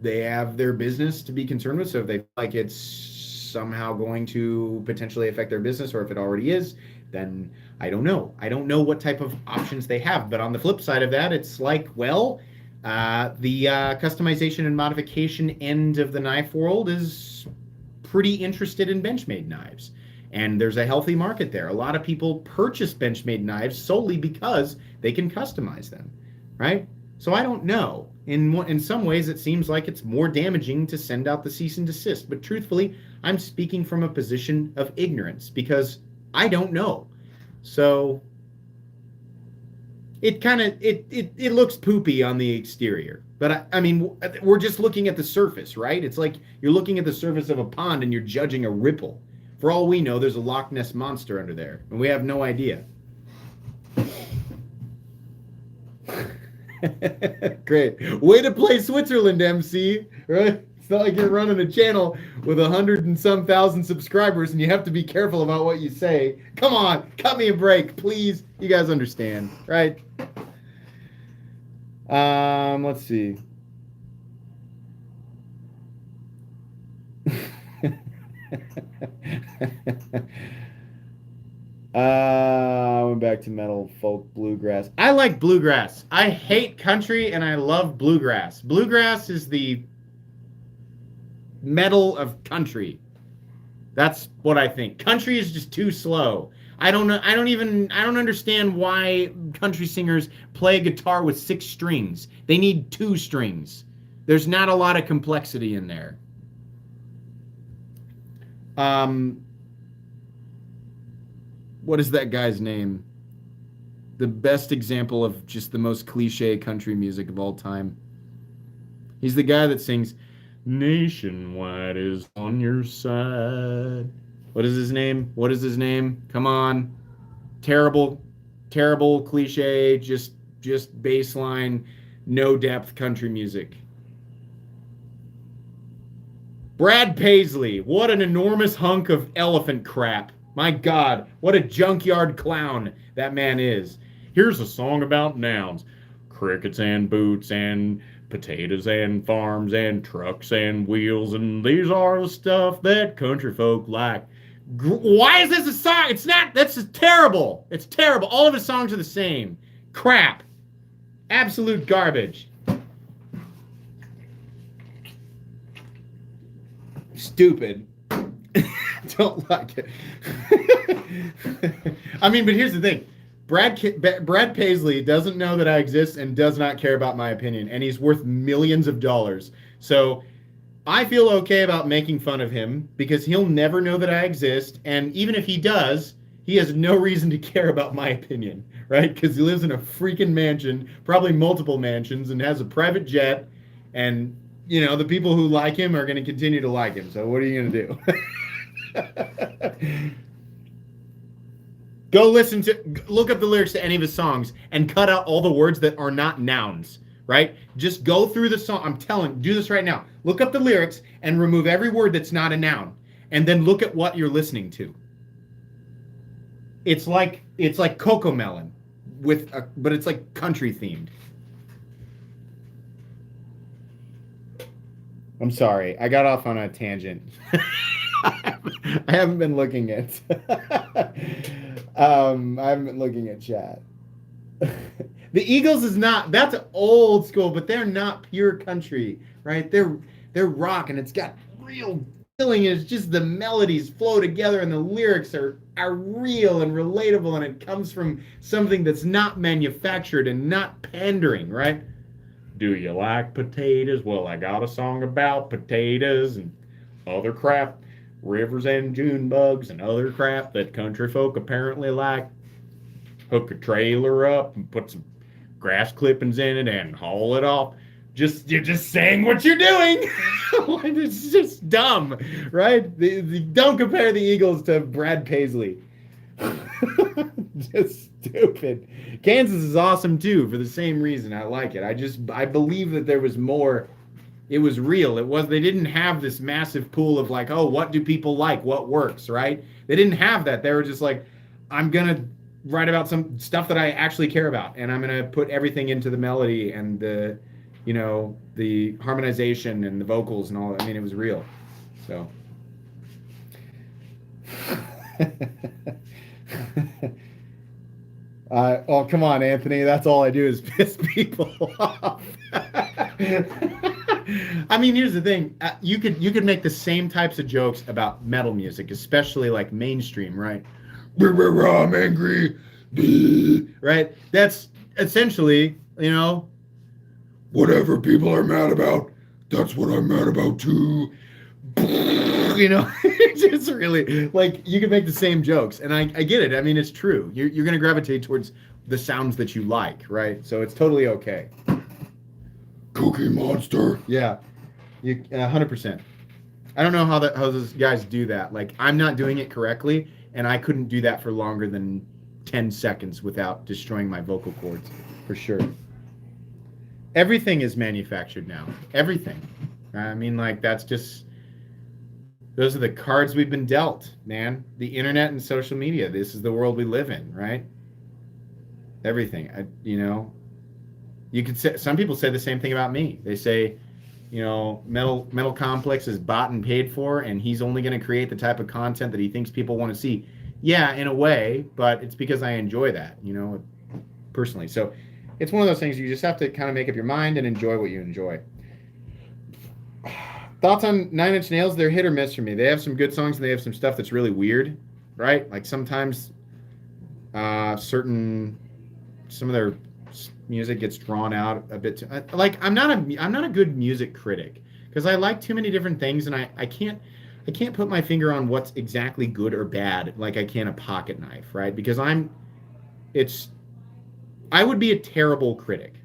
they have their business to be concerned with. So if they feel like it's somehow going to potentially affect their business, or if it already is, then I don't know. I don't know what type of options they have. But on the flip side of that, it's like, well, the customization and modification end of the knife world is pretty interested in Benchmade knives. And there's a healthy market there. A lot of people purchase Benchmade knives solely because they can customize them, right? So I don't know. In some ways, it seems like it's more damaging to send out the cease and desist. But truthfully, I'm speaking from a position of ignorance because I don't know. So it kind of it looks poopy on the exterior. But I mean, we're just looking at the surface, right? It's like you're looking at the surface of a pond and you're judging a ripple. For all we know, there's a Loch Ness monster under there, and we have no idea. Great. Way to play Switzerland, MC, right? It's not like you're running a channel with 100 and some thousand subscribers and you have to be careful about what you say. Come on, cut me a break, please. You guys understand, right? Let's see. I went back to metal, folk, bluegrass. I like bluegrass. I hate country and I love bluegrass. Bluegrass is the metal of country. That's what I think. Country is just too slow. I don't understand why country singers play a guitar with 6 strings. They need 2 strings. There's not a lot of complexity in there. What is that guy's name? The best example of just the most cliche country music of all time. He's the guy that sings, "Nationwide is on your side." What is his name? What is his name? Come on. Terrible cliche, just baseline, no depth country music. Brad Paisley. What an enormous hunk of elephant crap. My God, what a junkyard clown that man is. Here's a song about nouns. Crickets and boots and potatoes and farms and trucks and wheels, and these are the stuff that country folk like. Why is this a song? It's not, that's terrible. It's terrible. All of his songs are the same. Crap. Absolute garbage. Stupid. Don't like it. I mean, but here's the thing. Brad Paisley doesn't know that I exist and does not care about my opinion, and he's worth millions of dollars. So I feel okay about making fun of him because he'll never know that I exist, and even if he does, he has no reason to care about my opinion, right? Because he lives in a freaking mansion, probably multiple mansions, and has a private jet. And, you know, the people who like him are going to continue to like him. So what are you going to do? Go look up the lyrics to any of his songs and cut out all the words that are not nouns, right? Just go through the song. I'm telling, do this right now. Look up the lyrics and remove every word that's not a noun. And then look at what you're listening to. It's like Coco Melon but it's like country themed. I'm sorry. I got off on a tangent. I haven't been looking at chat. The Eagles is not, that's old school, but they're not pure country, right? They're rock, and it's got real feeling. It's just the melodies flow together and the lyrics are real and relatable, and it comes from something that's not manufactured and not pandering, right? Do you like potatoes? Well, I got a song about potatoes and other crap. Rivers and June bugs and other crap that country folk apparently like. Hook a trailer up and put some grass clippings in it and haul it off. You're just saying what you're doing. It's just dumb, right? Don't compare the Eagles to Brad Paisley. Just stupid. Kansas is awesome too for the same reason. I like it. I believe that there was more. It was real. They didn't have this massive pool of like, oh, what do people like? What works, right? They didn't have that. They were just like, I'm going to write about some stuff that I actually care about, and I'm going to put everything into the melody and the harmonization and the vocals and all. I mean, it was real. So. Oh, come on, Anthony. That's all I do is piss people off. I mean, here's the thing. You could make the same types of jokes about metal music, especially like mainstream, right? I'm angry. Right? That's essentially, whatever people are mad about, that's what I'm mad about too. It's just really, like, you can make the same jokes, and I get it. I mean, it's true. You're going to gravitate towards the sounds that you like, right? So it's totally okay. Cookie Monster. Yeah, 100%. I don't know how those guys do that. Like, I'm not doing it correctly, and I couldn't do that for longer than 10 seconds without destroying my vocal cords, for sure. Everything is manufactured now. Everything. I mean, like, those are the cards we've been dealt, man. The internet and social media. This is the world we live in, right? Everything. You could say, some people say the same thing about me. They say, Metal Complex is bought and paid for, and he's only going to create the type of content that he thinks people want to see. Yeah, in a way, but it's because I enjoy that, personally. So it's one of those things you just have to kind of make up your mind and enjoy what you enjoy. Thoughts on Nine Inch Nails? They're hit or miss for me. They have some good songs and they have some stuff that's really weird, right? Like sometimes some of their music gets drawn out a bit. I'm not a good music critic because I like too many different things, and I can't put my finger on what's exactly good or bad like I can a pocket knife, right? Because I would be a terrible critic,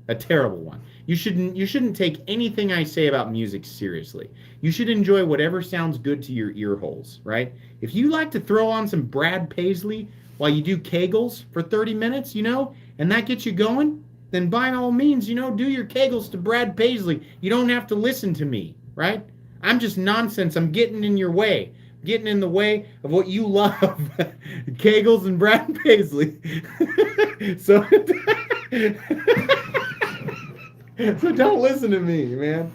a terrible one. You shouldn't take anything I say about music seriously. You should enjoy whatever sounds good to your ear holes, right? If you like to throw on some Brad Paisley while you do Kegels for 30 minutes, and that gets you going, then by all means, do your Kegels to Brad Paisley. You don't have to listen to me, right? I'm just nonsense. I'm getting in your way. Getting in the way of what you love. Kegels and Brad Paisley. So don't listen to me, man.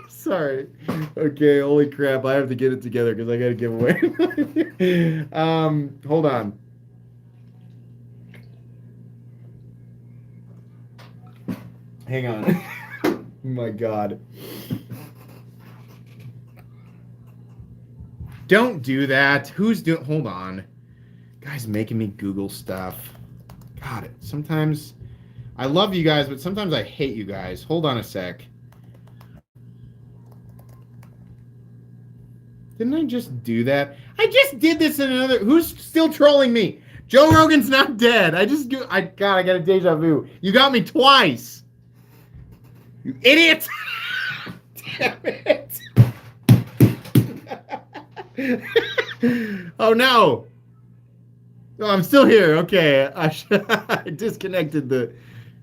Sorry. Okay, holy crap. I have to get it together because I got to give away. Hold on. Hang on. Oh my God. Don't do that. Hold on. Guy's making me Google stuff. God, sometimes I love you guys, but sometimes I hate you guys. Hold on a sec. Didn't I just do that? I just did this in another. Who's still trolling me? Joe Rogan's not dead. God, I got a deja vu. You got me twice. You idiot! Damn it! Oh no! Oh, I'm still here. Okay, I disconnected the.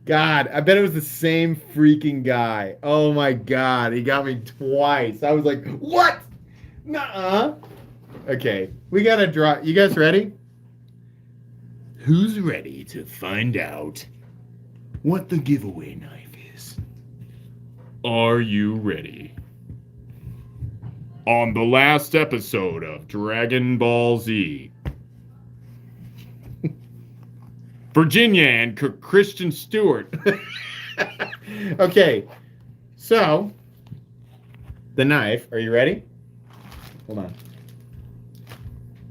God, I bet it was the same freaking guy. Oh my God, he got me twice. I was like, what? Nuh-uh. Okay, we gotta draw. You guys ready? Who's ready to find out what the giveaway knife is? Are you ready? On the last episode of Dragon Ball Z, Virginia and Christian Stewart. Okay, so the knife. Are you ready? Hold on.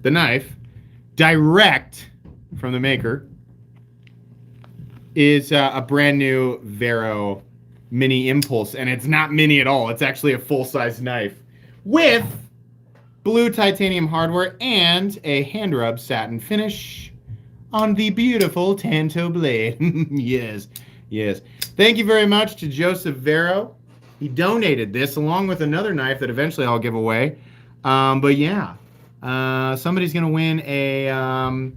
The knife, direct from the maker, is a brand new Vero Mini Impulse, and it's not mini at all. It's actually a full-size knife with blue titanium hardware and a hand rub satin finish on the beautiful Tanto blade. Yes, yes. Thank you very much to Joseph Vero. He donated this along with another knife that eventually I'll give away. But yeah, somebody's going to win a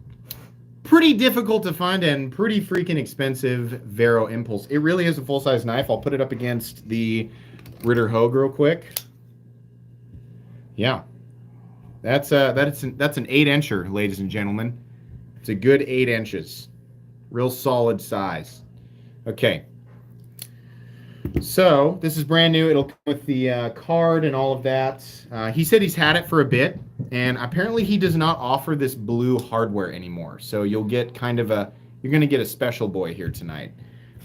pretty difficult to find and pretty freaking expensive Vero Impulse. It really is a full-size knife. I'll put it up against the Ritter Hogue real quick. Yeah. That's an 8-incher, ladies and gentlemen. It's a good 8 inches. Real solid size. Okay. So, this is brand new. It'll come with the card and all of that. He said he's had it for a bit, and apparently he does not offer this blue hardware anymore. So, you'll get kind of you're going to get a special boy here tonight.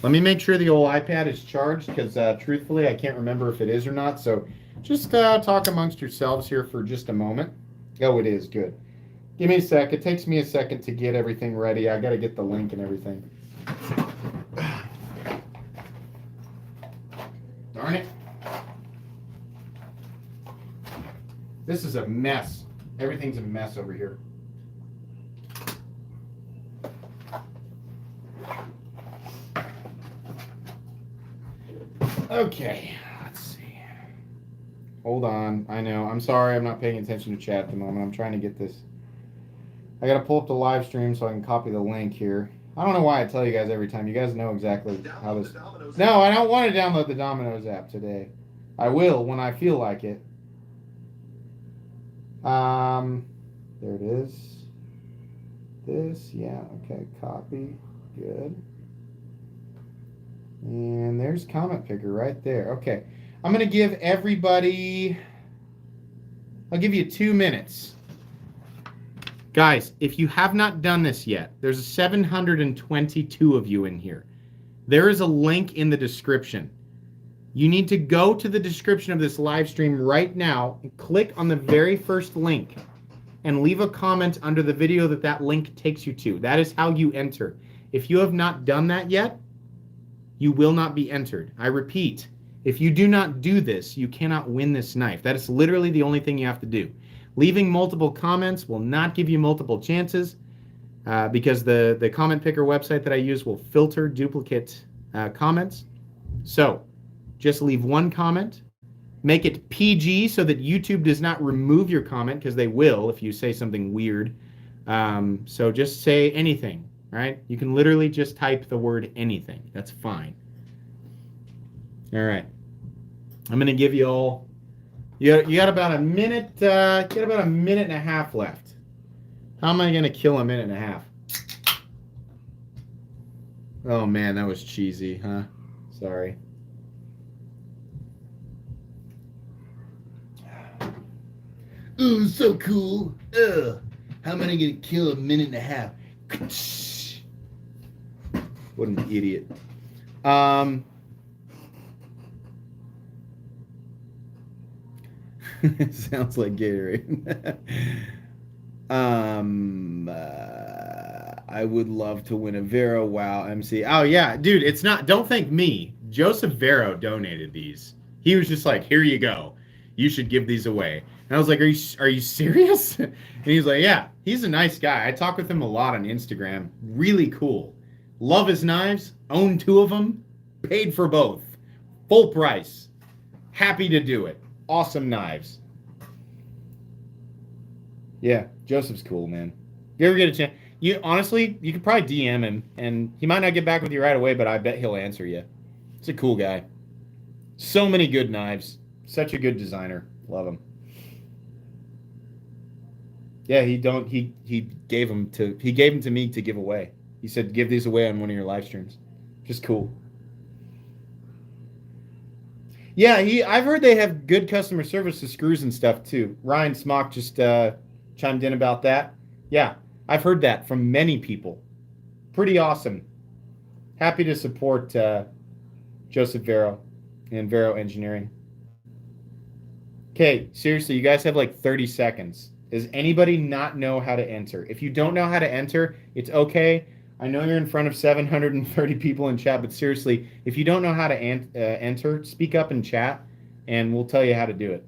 Let me make sure the old iPad is charged, because truthfully, I can't remember if it is or not. So, just talk amongst yourselves here for just a moment. Oh, it is. Good. Give me a sec. It takes me a second to get everything ready. I got to get the link and everything. Darn it. This is a mess. Everything's a mess over here. Okay. Let's see. Hold on. I know. I'm sorry. I'm not paying attention to chat at the moment. I'm trying to get this. I got to pull up the live stream so I can copy the link here. I don't know why I tell you guys every time. You guys know exactly how this... No, I don't want to download the Domino's app today. I will when I feel like it. There it is. This, yeah, okay, copy. Good. And there's Comment Picker right there. Okay. I'm going to give everybody... I'll give you 2 minutes. Guys, if you have not done this yet, there's 722 of you in here. There is a link in the description. You need to go to the description of this live stream right now and click on the very first link and leave a comment under the video that link takes you to. That is how you enter. If you have not done that yet, you will not be entered. I repeat, if you do not do this, you cannot win this knife. That is literally the only thing you have to do. Leaving multiple comments will not give you multiple chances because the comment picker website that I use will filter duplicate comments. So just leave one comment. Make it PG so that YouTube does not remove your comment, because they will if you say something weird. So just say anything, right? You can literally just type the word anything. That's fine. All right. I'm going to give you all... You got about a minute, about a minute and a half left. How am I going to kill a minute and a half? Oh, man, that was cheesy, huh? Sorry. Ooh, so cool. Ugh. How am I going to kill a minute and a half? What an idiot. Sounds like Gatorade. I would love to win a Vero WoW MC. Oh yeah, dude, don't thank me. Joseph Vero donated these. He was just like, here you go. You should give these away. And I was like, are you serious? And he's like, yeah, he's a nice guy. I talk with him a lot on Instagram. Really cool. Love his knives. Own 2 of them. Paid for both. Full price. Happy to do it. Awesome knives. Yeah, Joseph's cool, man. If you ever get a chance, you could probably DM him, and he might not get back with you right away, but I bet he'll answer you. He's a cool guy. So many good knives. Such a good designer. Love him. Yeah, he gave them to me to give away. He said, give these away on one of your live streams. Just cool. Yeah, I've heard they have good customer service with screws and stuff too. Ryan Smock just chimed in about that. Yeah, I've heard that from many people. Pretty awesome. Happy to support Joseph Vero and Vero Engineering. Okay, seriously, you guys have like 30 seconds. Does anybody not know how to enter? If you don't know how to enter, it's okay. I know you're in front of 730 people in chat, but seriously, if you don't know how to enter, speak up in chat, and we'll tell you how to do it.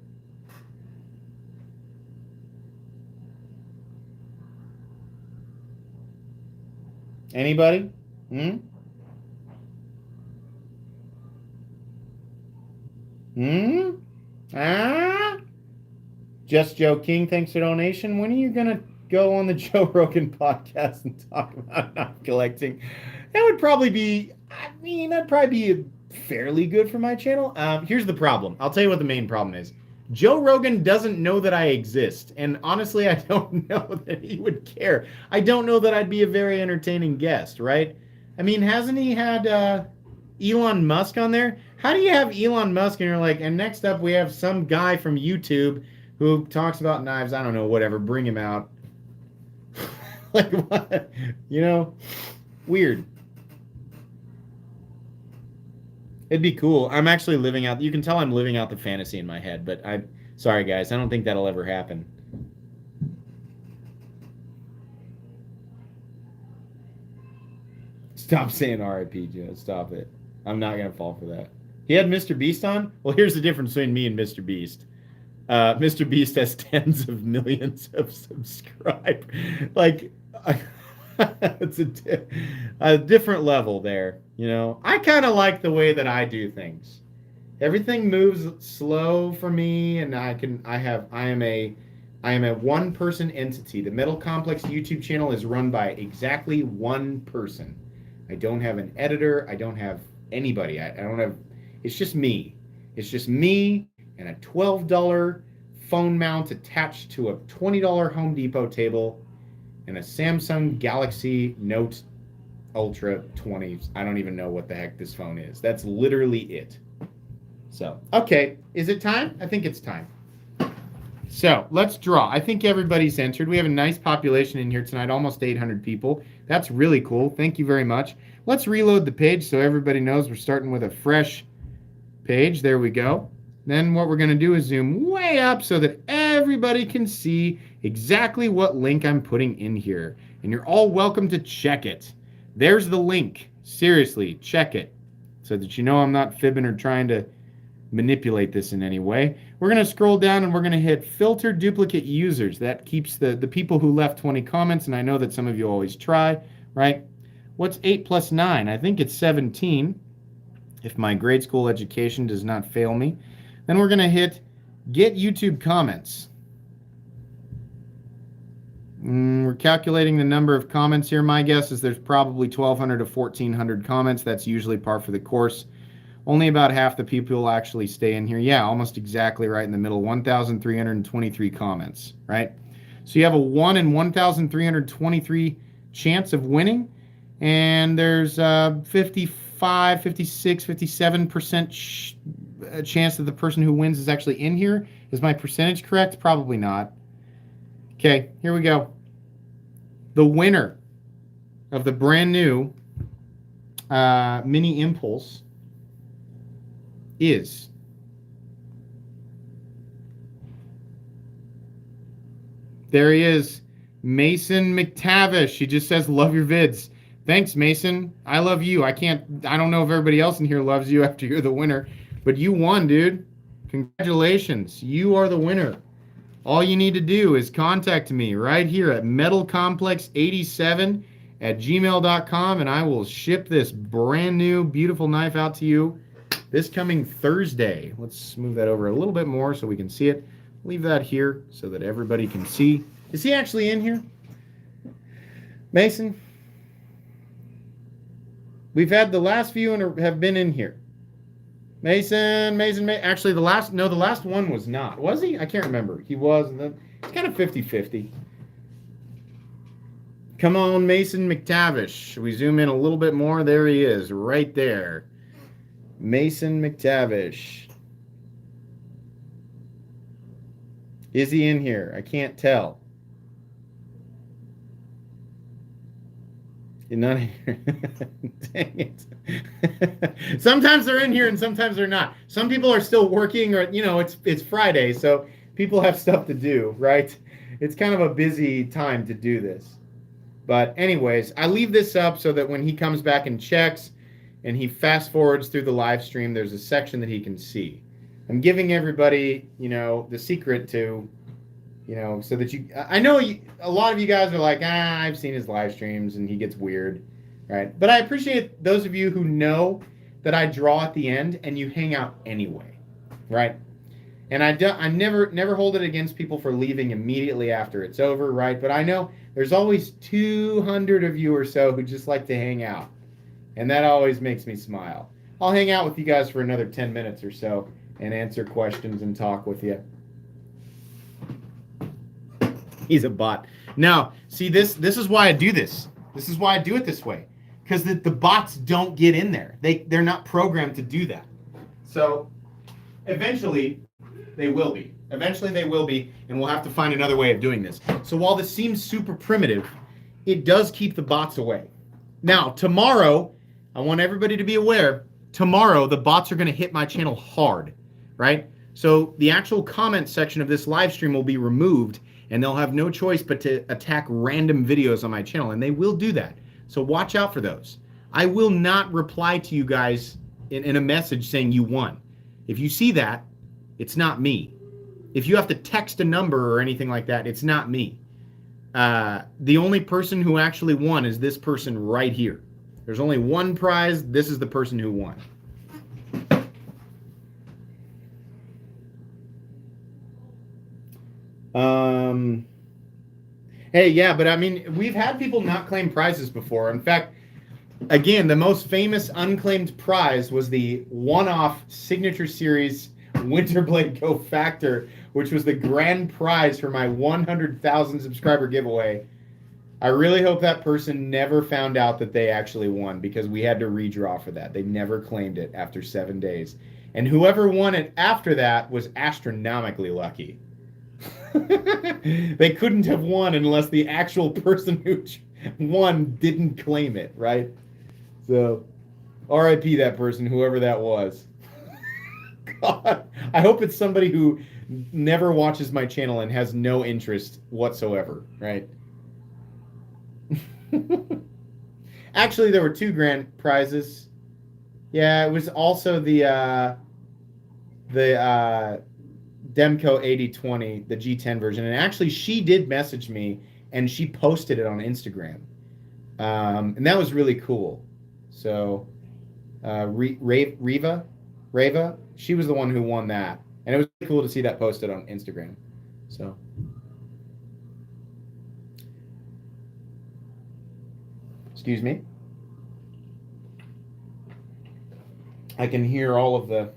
Anybody? Just Joe King, thanks for donation. When are you going to go on the Joe Rogan podcast and talk about knife collecting? That would probably be, that'd probably be fairly good for my channel. Here's the problem. I'll tell you what the main problem is. Joe Rogan doesn't know that I exist. And honestly, I don't know that he would care. I don't know that I'd be a very entertaining guest, right? I mean, hasn't he had Elon Musk on there? How do you have Elon Musk and you're like, and next up we have some guy from YouTube who talks about knives, I don't know, whatever, bring him out. Like, what? You know? Weird. It'd be cool. I'm actually living out, you can tell I'm living out the fantasy in my head, but sorry guys, I don't think that'll ever happen. Stop saying RIP, Joe. Stop it. I'm not going to fall for that. He had Mr. Beast on? Well, here's the difference between me and Mr. Beast. Mr. Beast has tens of millions of subscribers. Like, it's a different level there, you know. I kind of like the way that I do things. Everything moves slow for me, and I am a one-person entity. The Metal Complex YouTube channel is run by exactly one person. I don't have an editor. I don't have anybody. I don't have. It's just me. It's just me and a $12 phone mount attached to a $20 Home Depot table and a Samsung Galaxy Note Ultra 20. I don't even know what the heck this phone is. That's literally it. So, okay. Is it time? I think it's time. So, let's draw. I think everybody's entered. We have a nice population in here tonight, almost 800 people. That's really cool. Thank you very much. Let's reload the page so everybody knows we're starting with a fresh page. There we go. Then what we're going to do is zoom way up so that everybody can see exactly what link I'm putting in here. And you're all welcome to check it. There's the link. Seriously, check it so that you know I'm not fibbing or trying to manipulate this in any way. We're going to scroll down and we're going to hit filter duplicate users. That keeps the people who left 20 comments, and I know that some of you always try, right? What's 8 plus 9? I think it's 17, if my grade school education does not fail me. Then we're going to hit get YouTube comments. We're calculating the number of comments here. My guess is there's probably 1,200 to 1,400 comments. That's usually par for the course. Only about half the people will actually stay in here. Yeah, almost exactly right in the middle. 1,323 comments, right? So you have a 1 in 1,323 chance of winning. And there's 55, 56, 57% chance that the person who wins is actually in here. Is my percentage correct? Probably not. Okay, here we go. The winner of the brand new Mini Impulse is there he is, Mason McTavish. He just says, love your vids. Thanks, Mason. I love you. I don't know if everybody else in here loves you after you're the winner, but you won, dude. Congratulations. You are the winner. All you need to do is contact me right here at metalcomplex87@gmail.com, and I will ship this brand new beautiful knife out to you this coming Thursday. Let's move that over a little bit more so we can see it. Leave that here so that everybody can see. Is he actually in here? Mason? We've had the last few have been in here. Mason. Actually, the last one was not. Was he? I can't remember. He was. And then it's kind of 50-50. Come on, Mason McTavish. Should we zoom in a little bit more? There he is, right there. Mason McTavish. Is he in here? I can't tell. You're not here. Dang it. Sometimes they're in here and sometimes they're not. Some people are still working, or it's Friday, so people have stuff to do, right? It's kind of a busy time to do this. But anyways, I leave this up so that when he comes back and checks and he fast forwards through the live stream, there's a section that he can see. I'm giving everybody, the secret to, so that I know a lot of you guys are like, I've seen his live streams and he gets weird, right? But I appreciate those of you who know that I draw at the end and you hang out anyway, right? And I never hold it against people for leaving immediately after it's over, right? But I know there's always 200 of you or so who just like to hang out. And that always makes me smile. I'll hang out with you guys for another 10 minutes or so and answer questions and talk with you. He's a bot. Now, see, this is why I do this. This is why I do it this way. Because the bots don't get in there. They're not programmed to do that. So eventually they will be. Eventually they will be, and we'll have to find another way of doing this. So while this seems super primitive, it does keep the bots away. Now, tomorrow, I want everybody to be aware, tomorrow the bots are going to hit my channel hard, right? So the actual comment section of this live stream will be removed, and they'll have no choice but to attack random videos on my channel, and they will do that. So watch out for those. I will not reply to you guys in a message saying you won. If you see that, it's not me. If you have to text a number or anything like that, it's not me. The only person who actually won is this person right here. There's only one prize. This is the person who won. Hey, yeah, but I mean, we've had people not claim prizes before. In fact, again, the most famous unclaimed prize was the one-off Signature Series Winterblade Go Factor, which was the grand prize for my 100,000 subscriber giveaway. I really hope that person never found out that they actually won, because we had to redraw for that. They never claimed it after 7 days. And whoever won it after that was astronomically lucky. They couldn't have won unless the actual person who won didn't claim it, right? So, RIP that person, whoever that was. God, I hope it's somebody who never watches my channel and has no interest whatsoever, right? Actually, there were 2 grand prizes. Yeah, it was also the Demco 8020, the G10 version. And actually, she did message me, and she posted it on Instagram. And that was really cool. So, Reva, she was the one who won that. And it was really cool to see that posted on Instagram. So, excuse me. I can hear all of the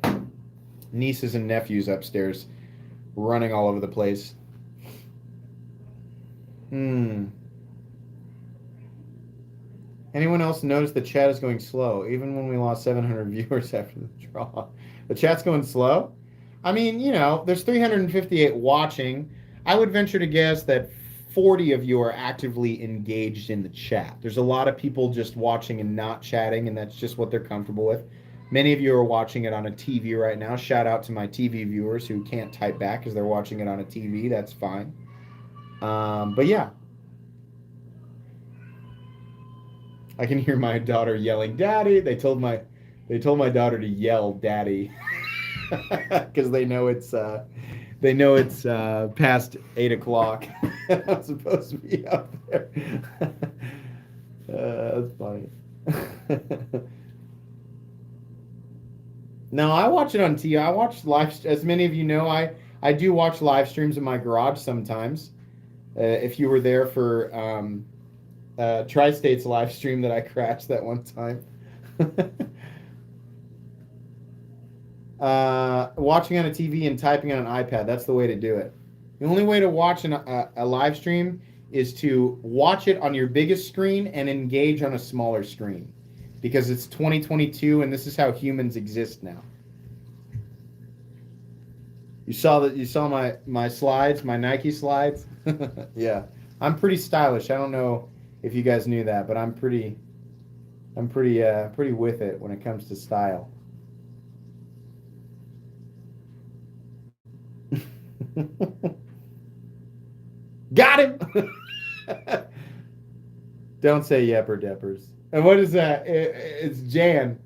nieces and nephews upstairs running all over the place. Anyone else notice the chat is going slow, even when we lost 700 viewers after the draw? The chat's going slow? I mean, there's 358 watching. I would venture to guess that 40 of you are actively engaged in the chat. There's a lot of people just watching and not chatting, and that's just what they're comfortable with. Many of you are watching it on a TV right now. Shout out to my TV viewers who can't type back because they're watching it on a TV. That's fine. But yeah. I can hear my daughter yelling, "Daddy!" They told my daughter to yell, "Daddy." because they know it's past 8 o'clock. I'm supposed to be up there. That's funny. No, I watch it on TV. I watch live. As many of you know, I do watch live streams in my garage sometimes. If you were there for Tri-State's live stream that I crashed that one time. Watching on a TV and typing on an iPad, that's the way to do it. The only way to watch a live stream is to watch it on your biggest screen and engage on a smaller screen, because it's 2022 and this is how humans exist now. You saw my slides, my Nike slides. Yeah, I'm pretty stylish. I don't know if you guys knew that, but I'm pretty with it when it comes to style. Got him. Don't say yepper deppers. And what is that? It's Jan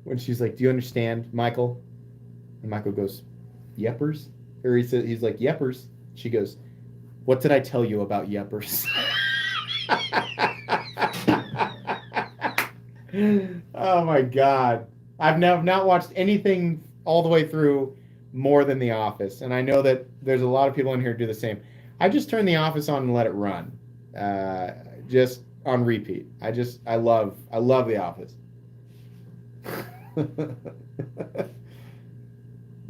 when she's like, "Do you understand, Michael?" And Michael goes, "Yeppers?" Or he's like, "Yeppers." She goes, "What did I tell you about yeppers?" Oh my God. I've not watched anything all the way through more than The Office. And I know that there's a lot of people in here who do the same. I just turn The Office on and let it run. Just on repeat. I love The Office.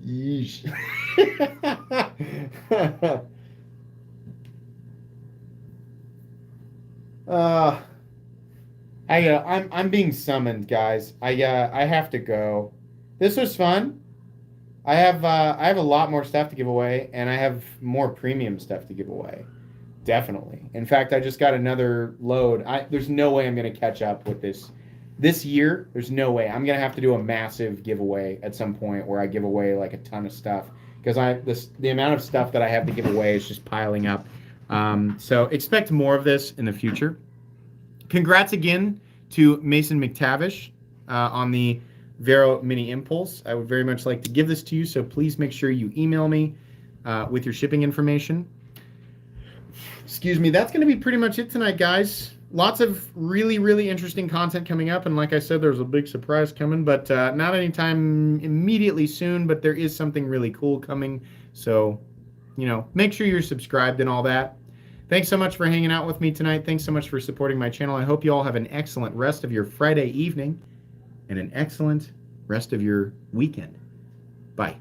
Yeesh. I'm being summoned, guys. I have to go. This was fun. I have a lot more stuff to give away, and I have more premium stuff to give away. Definitely. In fact, I just got another load. There's no way I'm going to catch up with this year. There's no way. I'm going to have to do a massive giveaway at some point where I give away like a ton of stuff, because the amount of stuff that I have to give away is just piling up. So expect more of this in the future. Congrats again to Mason McTavish on the Vero Mini Impulse. I would very much like to give this to you, so please make sure you email me with your shipping information. Excuse me. That's going to be pretty much it tonight, guys. Lots of really, really interesting content coming up, and like I said, there's a big surprise coming, but not anytime immediately soon, but there is something really cool coming, so, make sure you're subscribed and all that. Thanks so much for hanging out with me tonight. Thanks so much for supporting my channel. I hope you all have an excellent rest of your Friday evening and an excellent rest of your weekend. Bye.